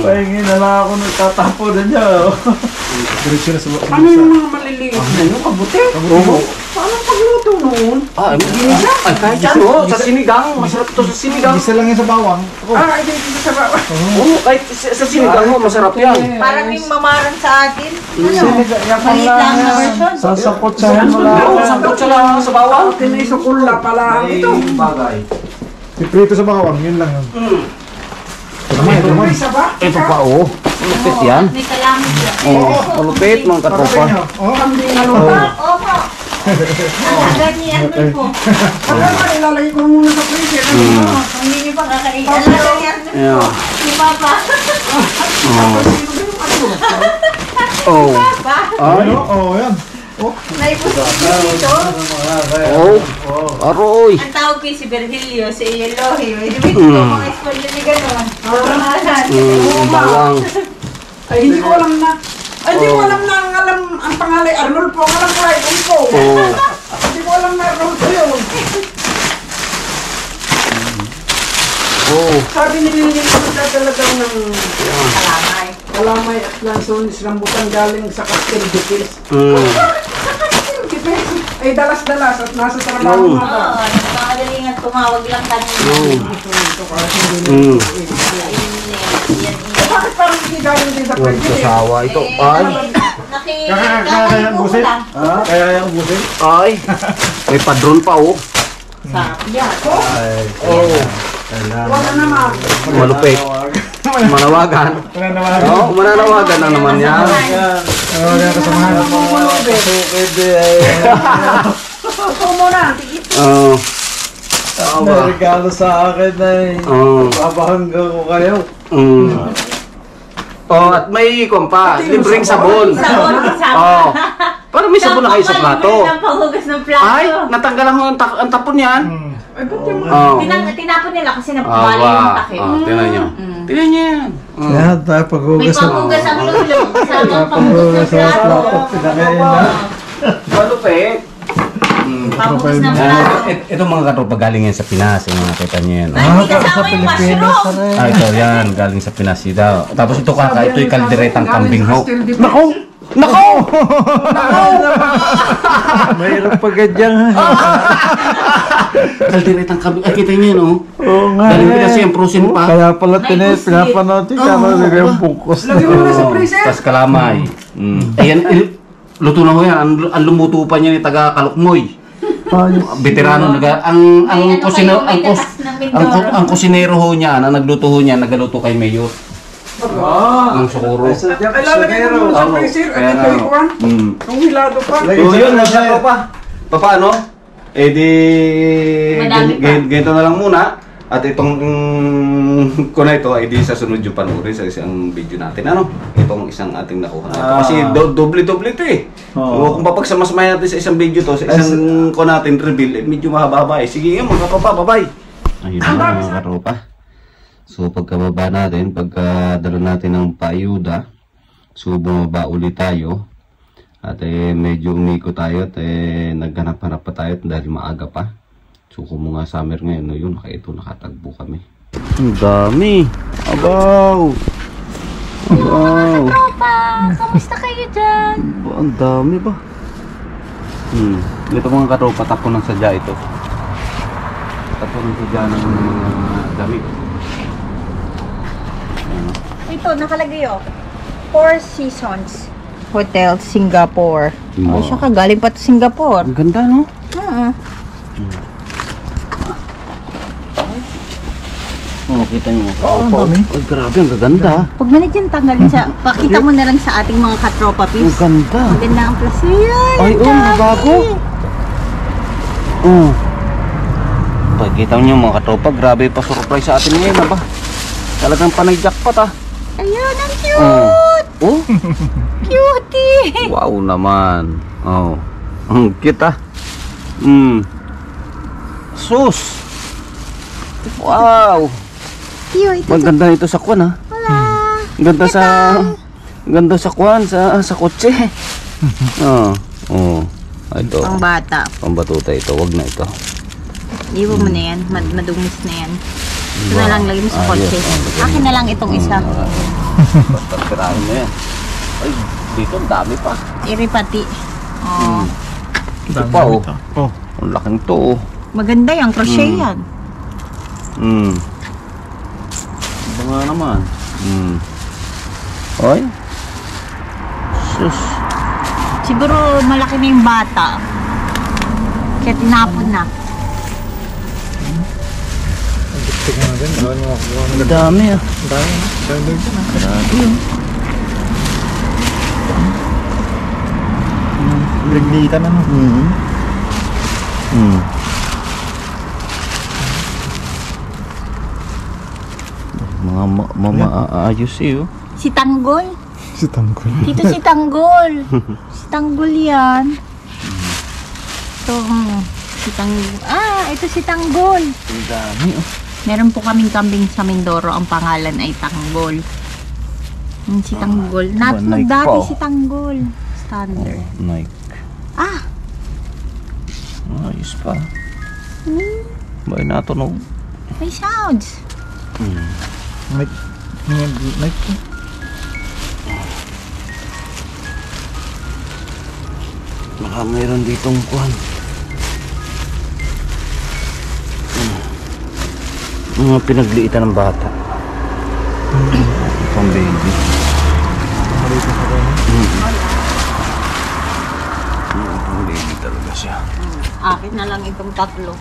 Pahingi na lang ako nagtatapo na niya. Diretso na sa Ano yung mga maliliit na yun? Kabuti? Oo. Paano pagluto noon? Ah, ay, kahit ano, sa sinigang. Masarap ito sa sinigang. Isa lang yan sa bawang. Ako. Hindi sa baba. Oo, kahit sa sinigang mo, masarap yan. Parang yung mamaran sa atin. Sinigang, yan Maliit lang na version. Sasakotsahan mo lang. Oo, sambot siya lang sa bawang. Tinisukula pala ito. Bagay. Piprito sa bawang, yun lang yun. Ito naman, ito naman. May saba? Ito pa, oh. Malupit yan. May kalamit yan. Oo, malupit mga katropa. Oh, Kambing na lupa. Opo. Agad niya yan po. Pagka ilalagay ko muna sa freezer. Hindi niyo pa kakain. Alam yan Yeah. po. Si Papa. Oh. Papa. Ay. ano? Oh, yan. May puso dito. Oh. Aroy. Ang tawag ko si Virgilio, si Elohim. Hindi ko mga espanyol ni gano'n. Bawang. Ay, hindi ko alam na. Ay, hindi ko alam na ang pangalay Arnold po. Ang alam ko ay Unco. Oh. Hindi ko alam na Arnold po yun. Oh. Sabi ni Lili ko talagang ng Kalamay. kalamay at lansones rambutan galing sa Castel de Pils. Castel de Pils. Ay, dalas-dalas at nasa trabaho nga ba? Oo, nagpakagalingan tumawag lang kanina. Mm. Yan. Bakit parang hindi galing din sa Huwag pwede? kasawa ito. Ay. Kaya ubusin? Kaya yung ubusin? Ay. May padron pa, oh. Oh. Wala naman. Malupit. Manawagan. Wala naman. Oh, mananawagan na naman yan. Oo, kaya kasamahan. Ito muna. Oh. May regalo sa akin ay Oh. papahanggang ko kayo. Mm. Oh, at may kompa, libreng sabon. Sabon. Oh. Para may sabon na kayo sa plato. Ang panghugas ng plato. Ay, natanggalan mo ang tapon yan. Ay, ba't yung Oh. Tinapon nila kasi Ah, napabali yung takip. Oh, tinan nyo. Tinan nyo yan. Oh. Yan, tayo May paghugas ng panghugas ang lulo. Kasama ang panghugas ng plato. pinakain na. Malupit. Panghugas ng plato. Ito mga katropa galing yan sa Pinas. Yung mga kita nyo yan. Ay, hindi kasama yung mushroom. Ah, ito yan. Galing sa Pinas daw. Tapos ito kaka, ito'y kalderetang kambing ho. Nako! Nako! Mayroon pa ganyan. Kalderetang kambing. Ay, kita nyo yan, oh. Oo nga. Galing Pinas yan, frozen pa. Kaya pala May pusi. pinapanood yung kama nila yung bungkos na. Lagyan mo na sa freezer. Tapos kalamay. Ayan, luto na ho yan. Ang lumuto pa niya ni taga Kalukmoy. Veterano ang May ano kusino kayo, may tatas ng ang kusinero ho niya na nagluto ho niya, nagaluto kay Mayor. Ng Socorro. Ay, lalagay mo muna sa freezer. At ito yung kuwan. Ang hilado pa. So yun, nasa pa. Paano? Eh di Madami pa. ganito na lang muna. At itong ko na ito, ay di sa sunod yung panoorin sa isang video natin. Ano? Itong isang ating nakuha na ito. Kasi doble-doble ito eh. So, kung papagsama-samahin natin sa isang video to, sa isang ko natin reveal, eh, medyo mahaba-haba eh. Sige nga mga katropa, bye-bye! Ayun na mga katropa. So pagkababa natin, pagkadala natin ng paayuda, so bumaba ulit tayo. At medyo umiko tayo at naghanap-hanap pa tayo dahil maaga pa. So kung mga summer ngayon, no, yun, nakatagbo kami. Ang dami! Abaw! Abaw! Tropa, kamusta kayo dyan? Ang dami ba? Ito mga katropa, tapo ng sadya ito. Tapo ng sadya ng mga damit. Ito, nakalagay oh. Four Seasons Hotel, Singapore. Wow. Oh, siya ka, galing pa to Singapore. Ang ganda, no? Oh, kita niyo. Oo, ang dami. Ay, grabe, ang gaganda. Pag manit yung tanggalin sa, pakita mo na lang sa ating mga katropa, Ang please. ganda. Ang ganda ang plus. Yan, Ay, ang oh, dami. bago. Oh. Pagkita niyo mga katropa, grabe pa surprise sa atin ngayon, ba? Talagang panay jackpot, ah. Ayun, ang cute. Oh. Cutie. Wow naman. Oh. Ang cute, ah. Sus. Wow. Cute. Maganda ito sa kwan, ha. Wala. Ganda sa kwan, sa kotse. Oh. Oh. Ito. Pang bata. Pambatuta ito, wag na ito. Iwan mo na yan. Madumis na yan. Ito na lang, lagay mo sa kotse. Akin na lang itong isa. Basta tirahin mo yan. Ay, dito ang dami pa. Iripati. Oh. Ito pa oh. Oh. Ang laking to oh. Maganda yan, crochet yan. Ito nga naman. Oy. Sus. Siguro malaki na yung bata. Kaya tinapon na. Tignan natin. Ang dami ah. Dami. Dami dyan ah. Grabe yun. Liglitan ano. Mga mamaayos eh oh. Si Tanggol. Si Tanggol. Dito si Tanggol. Si Tanggol yan. Ito, si Tanggol. Ah, ito si Tanggol. Ang dami oh. Meron po kaming kambing sa Mindoro. Ang pangalan ay Tanggol. Si Tanggol. Nike Dati pa, oh. si Tanggol. Standard. Nike. Ah! Ayos pa. May natunog. May sounds. Nike. Nike. Baka mayroon ditong kuhan. Mga pinagliitan ng bata. Pang baby. Pang baby talaga siya. Akin na lang itong tatlo.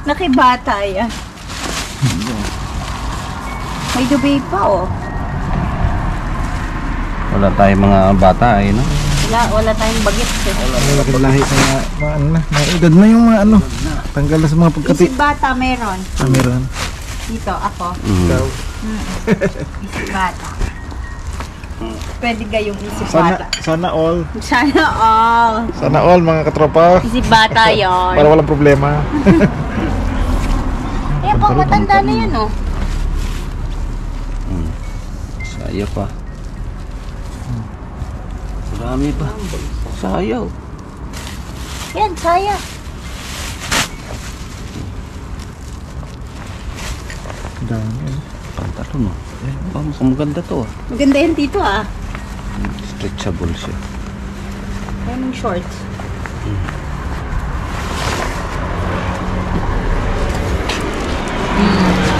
Nakibata yan. May dubig pa oh. Wala tayong mga bata eh, no? Wala tayong bagets eh. Malaki lahi sa mga ano na. Mga edad na yung mga ano. Tanggal na sa mga pagkati. Isip bata meron. Meron. Dito ako. Ikaw. Isip bata. Pwede gayong isip Sana, bata. sana all. Sana all. Sana all mga katropa. Isip bata yun. Para walang problema. Eh, pang matanda na yan oh. Saya pa. Marami pa. Sayaw. Yan, saya. Dami. Pantalon oh. Oh, mukhang maganda to ah. Maganda yan dito ah. Stretchable siya. Yan yung shorts.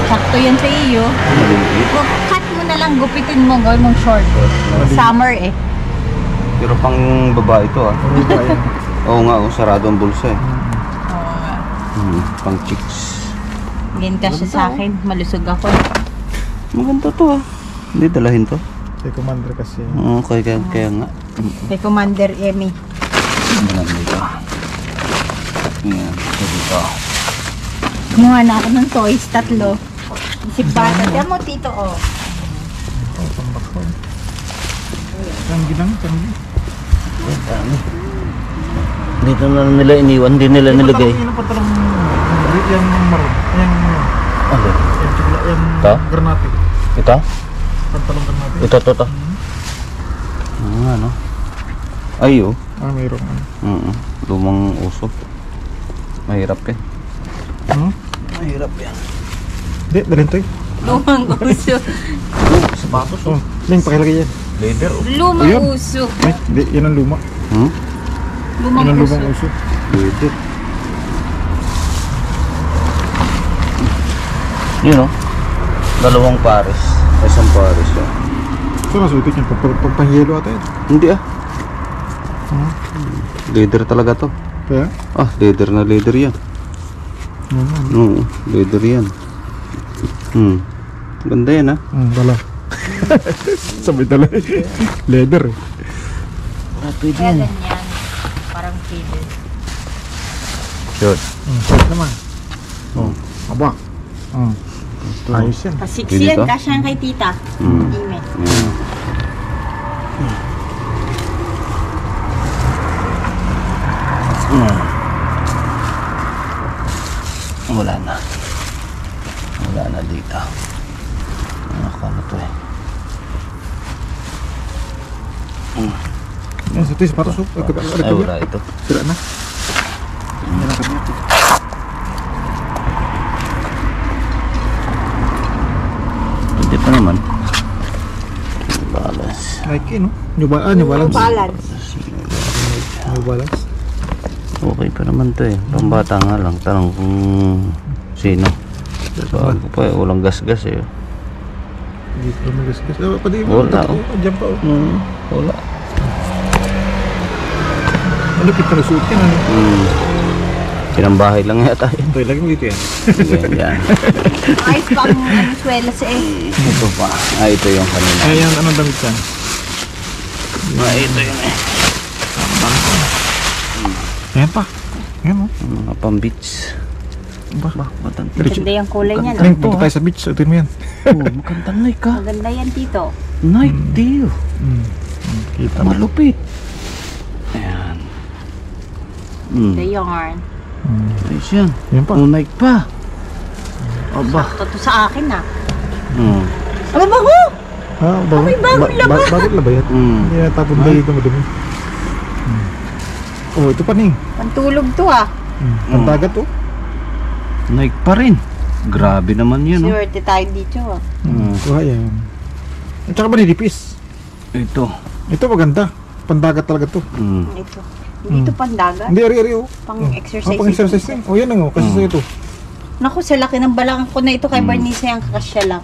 Sakto yan sa iyo. Maliit. Cut mo na lang, gupitin mo, gawin mong short. Summer eh. Pero pang babae to ah. Oo nga oh, sarado ang bulsa eh. Pang chicks. Ganyan ka siya sa akin, malusog ako. Maganda to ah. Hindi dalahin to. Si Commander kasi. Oo, kaya nga. Kay Commander Emmy. Maganda ito. Yan, ito dito. Kumuha na ako ng toys, tatlo. Isip bata. Diyan mo, tito, oh. Oh, pambakon. Tanggi lang, tanggi. Dami. Dito na nila iniwan, hindi nila nilagay. Yung pantalong yung maroon. Ano? Yung Ito? granate. Ito? Pantalong granate. Ito. Ano? Ay oh. Mayroon. Lumang usok. Mahirap eh. Mahirap yan. Hindi, dalhin to eh. Lumang uso. Sapatos Oh, Ling, pakilagay yan. Leather oh. Lumang Ayun. uso. Ay, hindi, yan ang luma. Lumang Yan ang uso. lumang uso. Leather. Yun oh. Dalawang pares. Isang pares yan. So, nasuitik yung pagpahiyelo ata yun. Hindi ah. Leather talaga to. Kaya? Ah, leather na leather yan. Oo, leather yan. Ganda yan ah. Dala. Sabay dala eh. Leather eh. Pwede Kaya yan. ganyan. Parang cable. Sure. Sakit naman. Aba. Ayos yan. Pasiksi Pwede yan, to? kasya yan kay tita. Ime. Wala na. Wala na dito. Ano to eh. Yan, sa ito, sapatos. Ay, wala ito. Sira na. Yan ang kanya. Hindi pa naman. Balas. Nike, no? New Balance. Balance. balance. Okay pa naman to eh. Pambata nga lang. Tanong kung sino. So, pa walang gas-gas eh. Hindi ko magasgas. Pwede Wala, oh. Diyan pa Wala. Ano kita nasuot yan ano? Sinambahay lang yata yun. Ito lagi mo dito yan. Ganyan. Ayos pa ang swelas eh. Ito pa. Ito yung kanina. Ayan, anong damit yan? Ito yun eh. Ayan pa. Ayan o. Mga pang-beach. Ba? Magandang Maganda yung kulay niya. Aling, punta tayo sa beach. Ito mo yan. magandang Nike ka. Maganda yan, Tito. Nike deal. Kita mo. Malupit. Ayan. The yarn. Ayos yan. Yan pa. Nike pa. Aba. Sakto to sa akin ah. Ano ba ko? Ah, May bagong laban. Bakit labayat? Hindi na tapon ba dito madumi. Oh, ito pa ning. Pantulog to ah. Pantagat to. Nike pa rin. Grabe naman yan. Swerte tayo dito ah. Kuha yan. At saka ba nilipis? Ito. Ito maganda. Pandagat talaga to. Ito. Hindi ito pandagat. Hindi, ari-ari oh. Pang-exercise. Pang exercise din. Oh, yan ang oh. Kasi sa ito. Naku, sa laki ng balakang ko na ito kay Bernice yung kakasya lang.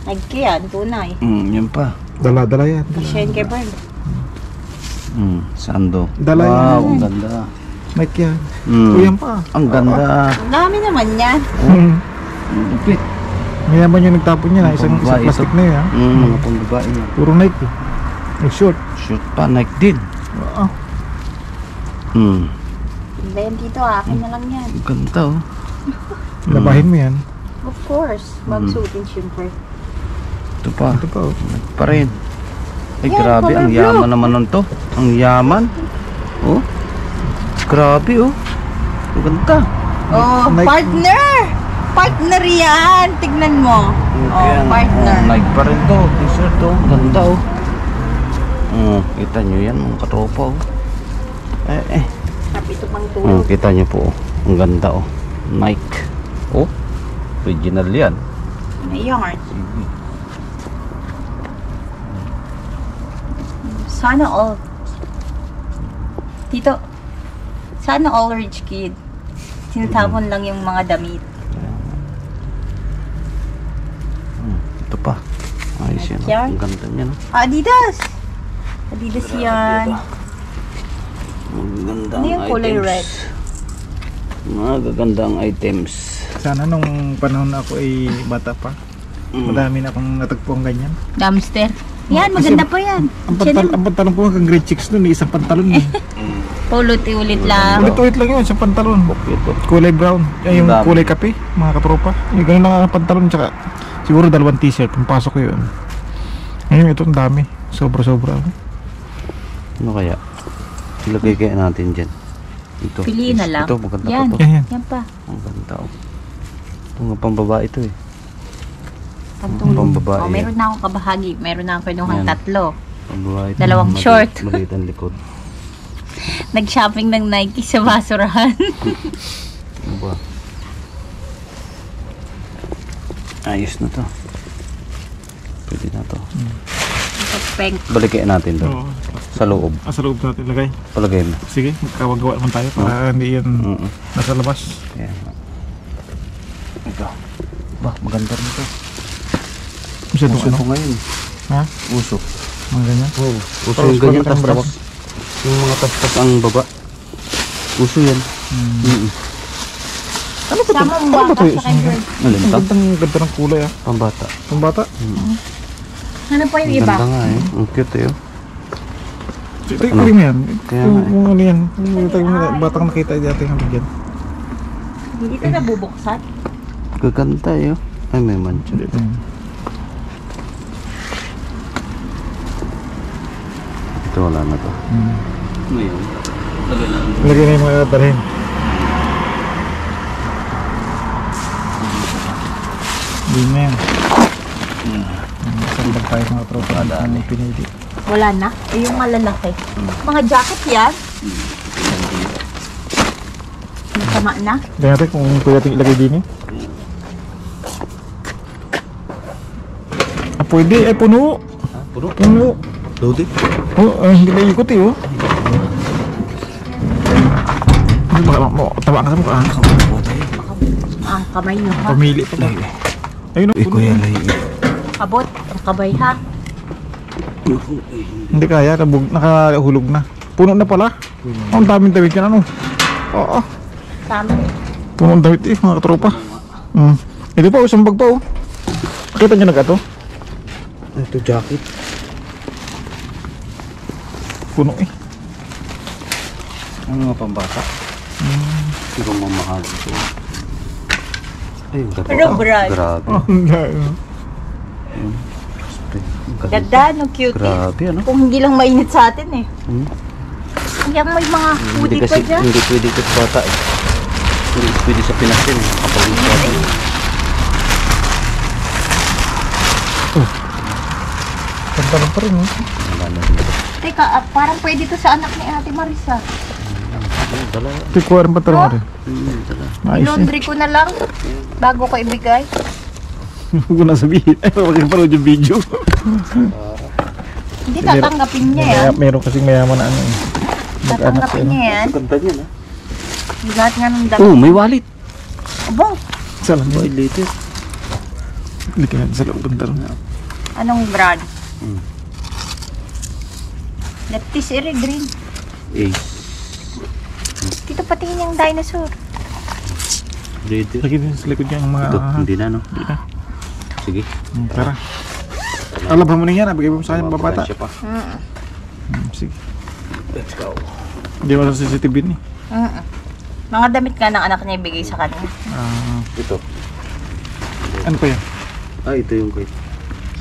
Nagki yan, tunay. Yan pa. Dala yan. Kasya yun kay Bern. Sando. Dala Wow, yan. ang ganda. Nike yan. Oh, yan pa. Ang ganda. Ang dami naman yan. Lupit. Mayaman yung nagtapon niya. Isang Pambabae plastic ito. na yan. Mga pangbabae yan. Puro Nike eh. Yung short. Shoot pa, Nike din. Ah. Ganda yan dito, akin na lang yan. Ang ganda oh. Labahin mo yan. Of course, magsuotin syempre. Ito pa. Ito pa oh. Nike pa rin. Ay, Yan, grabe. color Ang blue. yaman naman nun to. Ang yaman. Oh. Grabe oh. Ang ganda. Oh, Nike. partner! Partner yan! Tignan mo. Oh, Ayan, partner. Nike pa rin to. T-shirt to. Ang ganda oh. Kita nyo yan mga katropa oh. Sabi ito pang tulog. Kita nyo po oh. Ang ganda oh. Nike. Oh. Original yan. May yarn. Sana all. Tito, sana all rich kid. Sinatapon lang yung mga damit. Ito pa. Ayos yan. Oh. Yan. Ang ganda niyan. Oh. Adidas! Adidas yan. Ang ganda Ano yung kulay red? Mga gagandang items. Sana nung panahon na ako ay bata pa. Madami na akong natagpuan ganyan. Dumpster. Yan, maganda pa yan. Ang pantalon ko hanggang grade 6 nun, isang pantalon eh. Paulit-ulit lang. Ulit-ulit lang yun, isang pantalon. Ito. Kulay brown. Ay, yung Dami. kulay kape, mga katropa. Yung ganun lang ang pantalon, tsaka siguro 2 t-shirt. Kung pasok ko yun. Ngayon, ito ang dami. Sobra-sobra. Ano kaya? Ilagay kaya natin dyan. Ito. Piliin na lang. Ito, maganda Yan. pa to. Yan, yan. Yan pa. Ang ganda oh. Ito nga pambabae ito eh. Pantulog. Pambabae. Oh, meron na akong kabahagi. Meron na akong kinuhang Yan. 3. Pambabae ito. Dalawang short. Maliit ang likod. Nag-shopping ng Nike sa basurahan. Ano ba? Ayos na to. Pwede na to. Peng. Balikin natin to. Oo. Sa loob. Sa loob natin ilagay. Palagay mo. Sige, magkawagawa naman tayo para hindi yan nasa labas. Kaya nga. Ito. Ba, maganda rin ito. Masyadong Uso ano? ko ngayon. Ha? Uso. Mga ganyan. Oo. Uso Parang yung ganyan. parang Tas-tas. marawak. Yung mga tas-tas ang baba. Uso yan. Ano ba ito? Sama mo Ano ba baka ito? sa kay Bird. Alin Ang to? ganda ng kulay ah. Pambata. Ang bata. Ano pa yung Ang iba? ganda nga eh. Ang cute eh. Oh. Ito yung kulay mo yan. Kaya Kung nga eh. kung ano yan. Yung batang nakita dati ng bigyan. Hindi ito nabubuksan? Gaganda eh. Oh. Ay, may mancha. Ito wala na to. Ngayon. Lagyan na yung mga dalhin. Hindi na yan. Isang bag tayo mga tropa. Ang pinili. Wala na. Eh, yung malalaki. Mga jacket yan. Masama na. Tignan natin kung pwede natin ilagay din eh. Ah, pwede. Ay, puno. Puro. Puno. Loaded. Oh, hindi na ikot eh oh. Taba ka sa mukha. Ang kamay nyo ha. Pamili pa ba? Ayun o. Kuya lay. Abot, ang kabay ha. Hindi kaya, nakahulog na. Puno na pala. Ang daming damit yan ano. Oo. Tama. Puno ang damit mga katropa. Ito pa, isang bag pa oh. Pakita nyo na ka to. Ito jacket. Puno eh. Ano mga pambata? Hindi ko mamahal ito. Ay, Ano, Brad? Grabe. Ganda, no, cute eh. Grabe, ano? Kung hindi lang mainit sa atin eh. Kaya may mga Hindi hoodie pa kasi, dyan. hindi pwede ito sa bata eh. Hindi pwede sa Pinas yun. Kapag Ganda lang pa rin oh. Teka, parang pwede to sa anak ni Ate Marisa. Dala. Ito kuha rin pa ito rin. Dala. Ayos eh. Laundry ko na lang bago ko ibigay. Huwag ko na sabihin. Ay, makikipanood yung video. Hindi tatanggapin niya yan. Meron kasing mayaman na ano eh. Mag-anak Tatanggapin siya. niya yan. Ganda niya na. Lahat nga ng dami. Oh, may wallet. Abo, Isa lang May yun. later. Hindi kaya sa loob ganda rin. anong brand? Leptis ere green. Ace. Dito patingin yung dinosaur. Later. Lagi din sa likod niya ang mga... Ito, hindi na no? Sige. Tara. Alabhan mo na yan. Bigay mo sa kanya babata. Siya pa. Sige. Let's go. Hindi mo sa CCTV ni. Mga damit ka ng anak niya ibigay sa kanya. Ito. Ano pa yan? Ito yung kay.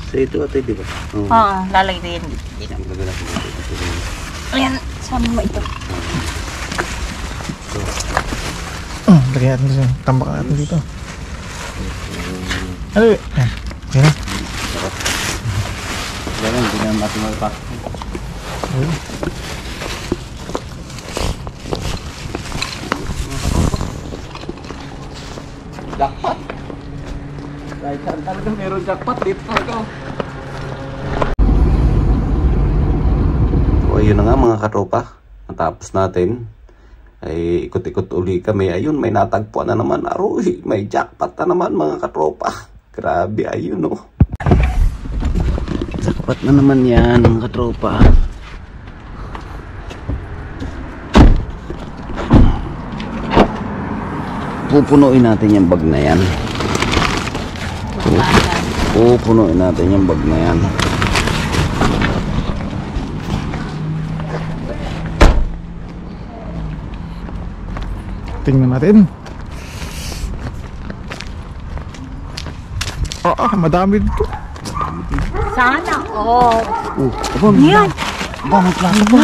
Sa ito ate, di ba? Oo. Oo, lalagay ko yan dito. Lagyan natin ito. Ayan, sama mo ito. Lagyan natin siya. Tambak natin dito. Ano yun? Ayan na. Ganun, hindi naman natin magpasok. Jackpot! Kahit saan talaga meron jackpot dito talaga. So ayun na nga mga katropa. Natapos natin. Ay ikot-ikot uli kami. Ayun, may natagpuan na naman. Aroy, may jackpot na naman mga katropa. Grabe, ayun oh. Jackpot na naman yan mga katropa. Pupunuin natin yung bag na yan. Pupunuin natin yung bag na yan. Tingnan natin. Madami dito. Sana, oh. Aba, Yan. Aba, may plato pa.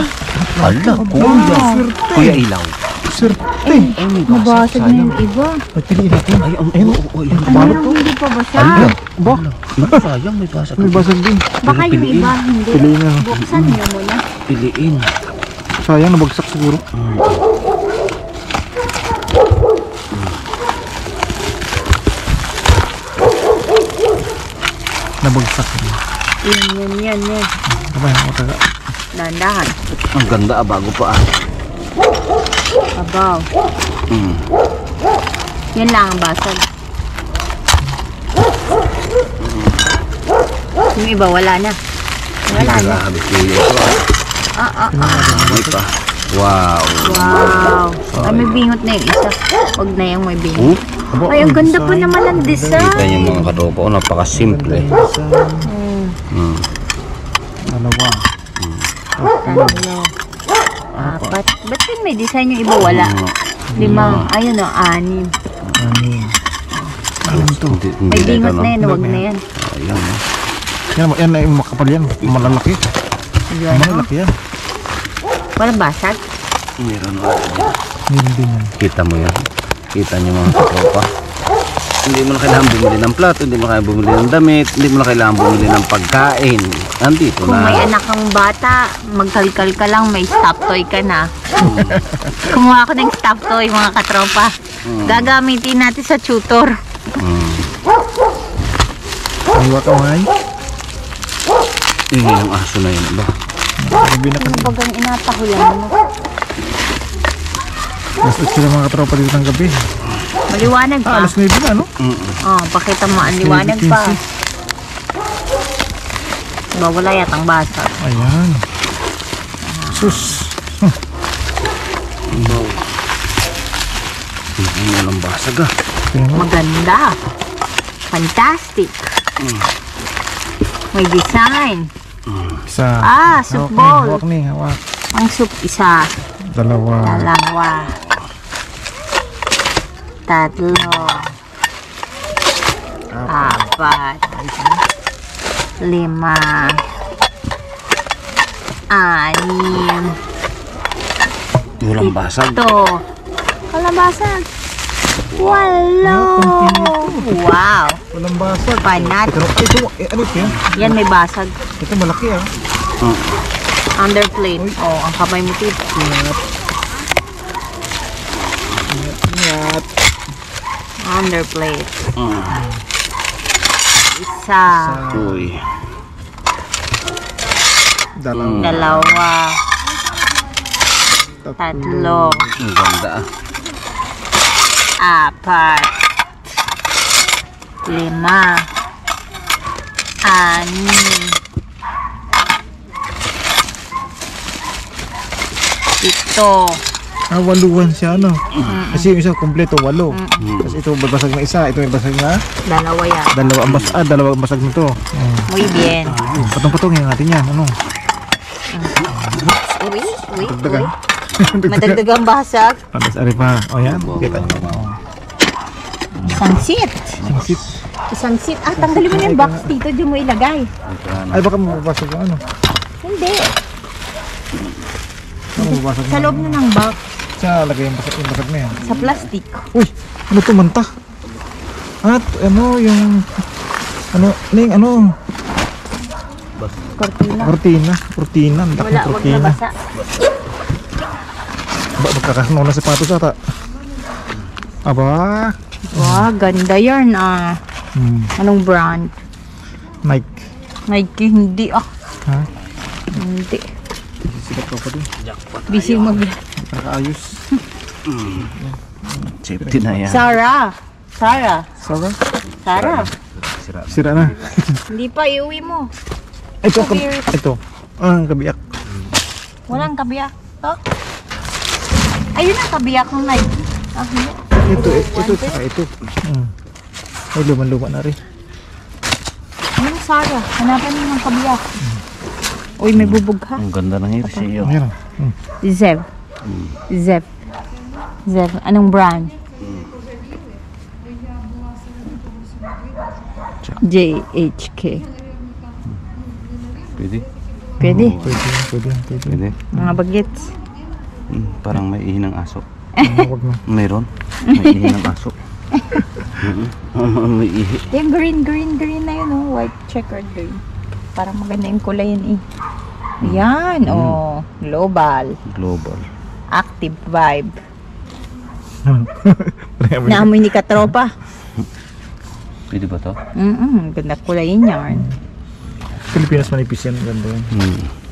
Hala, kuya. Kuya Ilaw. Serte. Ay, may basag Nabasag na yung iba. Ay, piliin natin. Ay, ayun. Ano, hindi pa basa? Ba? Sayang, may basag. May basag din. Baka yung piliin. iba, hindi. Piliin na. Buksan niyo muna. Piliin. Sayang, nabagsak siguro. Nabagsak. Yan eh. Kapay, mataga. Dandahan. Ang ganda, bago pa. Abaw. Yan lang ang basag. Yung iba, wala na. Wala na. Grabe, kuya. May pa. Wow. Wow. Ay, may bingot na yung isa. Huwag na yung may bingot. Ay, ang ganda pa naman ang design. Kita niyo mga katropa, napaka-simple. Dalawa. Apat. Ba't yun may design yung iba wala? 5. Ayun o, 6. May bingot na yan, huwag na yan. Ayan. Yan na yung makapal yan. Malalaki. Yun, no? Malalaki yan. Walang basag? Meron na. Meron din yan. Kita mo yan. Kita niyo mga katropa. Hindi mo na kailangan bumili ng plato, hindi mo na kailangan bumili ng damit, hindi mo na kailangan bumili ng pagkain. Nandito Kung na. may anak kang bata, magkalkal ka lang, may stop toy ka na. Kumuha ako ng stop toy, mga katropa. Gagamitin natin sa tutor. Iwa ka ngay. Yung aso na yun ba? Sabi na Ano kanina. bagang inatahulan mo? Alas 8 na mga katropa dito ng gabi. Maliwanag pa. Alas 9 na, no? Oh, pakita mo ang liwanag pa. Wala yatang basa. Ayan. Sus. Walang basag ah. Maganda. Fantastic. May design. Isa. Soup Hawak bowl. Hawak ni, hawak. Ang soup, isa. Dalawa. Dalawa. Tatlo. Apat. Lima. Anim. Walang basag. Ito. Kalabasag. Walo. Wow. Walang basag. Panat. Ito, ano ito yan? Yan may basag. Ito malaki ah. Underplate. Oh, ang kamay mo tito. Ingat. Underplate. Isa. Uy. Dalawa. Tatlo. Ang ganda ah. Apat. Lima. Anim. Ito. Waluhan siya, ano? Kasi yung isa kompleto, 8. Tapos ito babasag na isa, ito may basag na Dalawa yan. dalawa ang basag nito. Muy bien. Patong-patong yung natin yan, ano? Uy. Dagdagan. Madagdagang basag. Tapos ari pa. O yan, kita nyo. Isang seat. Singsit. Isang seat. Tanggalin mo na yung box dito. Diyan mo ilagay. Ay, baka mababasag yung ano? Hindi. Baka mababasag Sa loob na ng box. Sa lagay yung basag na yan. Sa plastic. Uy, ano to, manta? At ano yung Cortina. Cortina, ang Wala, wag na cortina. basa. Magkakasama na sapatos ata. Aba, Wow, ganda yarn Anong brand? Nike. Nike, hindi Ha? Hindi. Sikat ka pa din. Busy Nakaayos. Safety na yan. Sarah. Sarah? Sira na. Hindi pa, iuwi mo. Ito, Weird. ito. Ang kabiyak. Walang kabiyak. Ayun ang kabiyak ng Nike. Hindi. Ito. Ay, luman-luman na rin. Anong Sarah? Hanapan mo ng kabiyak. Uy, may bubog ha. Ang ganda ng hips iyo. Ayan. Zev. Anong brand? JHK. Pwede? Pwede. Pwede. Mga bagets. Parang may ihi ng aso. Huwag na. Mayroon. May ihi ng aso. May ihi. Yung green na yun, oh. White checkered green. Parang maganda yung kulay yun, eh. Ayan, global. Global. Active vibe. Naamoy ni Katropa. Pwede ba to? Ganda kulay yun yarn. Pilipinas manipis yan. Ganda yan.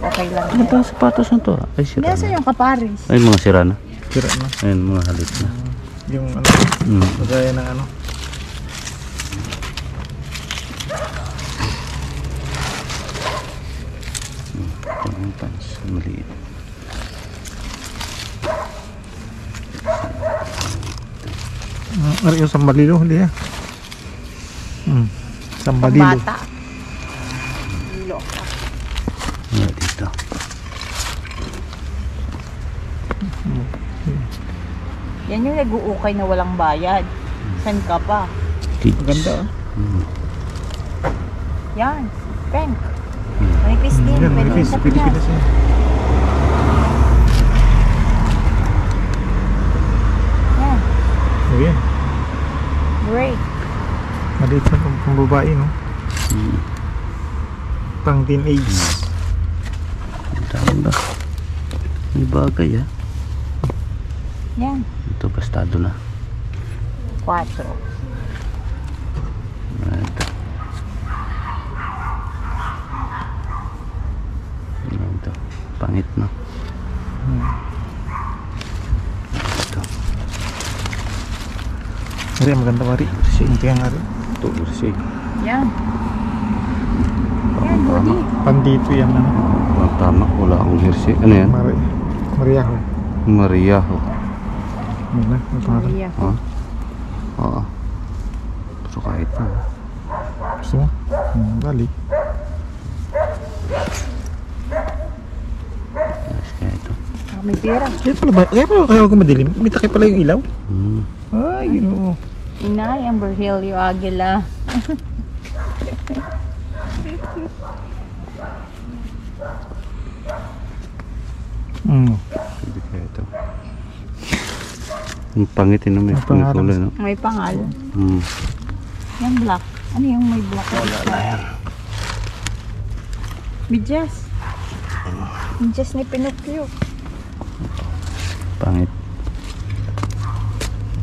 Okay lang. Ano ba sapatos na to? Ay, sira Nasa na. yung kaparis. Ay, mga sira na. Sira na. Ayun, mga halit na. Yung ano, magaya ng ano. Ang pants, maliit. Ano yung sambalilo? Hindi ah. Sambalilo. Bata. Wala dito. Yan yung nag-uukay na walang bayad. San ka pa? Kids. Maganda ah. Yan. Prank. Manipis din. Yan, Pwede manipis. sa Pilipinas Pinas. yan. Yan. O yan. Great. Maliit na pang babae, no? Pang teenage. Ang dami ba? May bagay ah. Yan. Ito, bastado na. 4. Ito. Ito. Pangit na. Ito. Mari, maganda Mari. Hindi nga rin. Ito, Ursi. Yan. Yan, Budi. Pandito yan ano. Tama, wala akong hirsi. Ano yan? Mari. Mariaho. Mariaho. Ano na? Ang pangalan. Maria. Ha? Oo. Pero kahit pa. Gusto mo? Bali. Kaya ito. May pera. Kaya ako madilim. May takip pala yung ilaw. Hmm. Ay, ginoo. Inay, ang Virgilio Aguila. Hindi kaya ito. Ang pangit yun may Ang pangalan. kulay, no? May pangalan. Hmm. Yung black. Ano yung may black? Wala na yan. Bidyas. Bidyas ni Pinocchio. Pangit.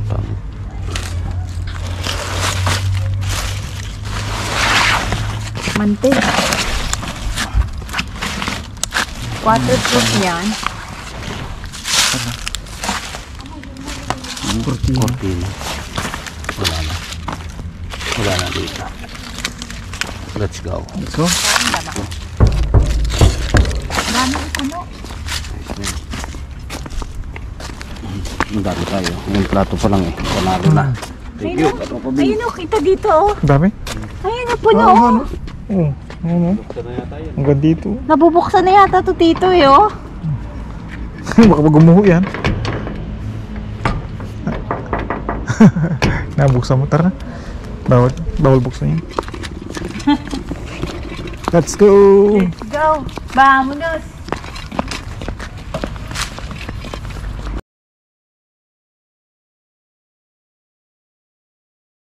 Pangit. Mantig. Waterproof yan. Cortina. Wala na. Wala na dito. Let's go. Let's go. Dami ko puno. Ang dami tayo. Yung plato pa lang eh. Panalo na. Thank you. Ayun o, kita dito oh. Dami? Ayun o, puno Oo, oh. ano? Oo. Ano? Hanggang dito. Nabubuksan na yata to tito eh oh. Baka pag gumuho yan. Nabuksan mo. Tara. Bawal buksan yan. Let's go! Let's go. Vamonos.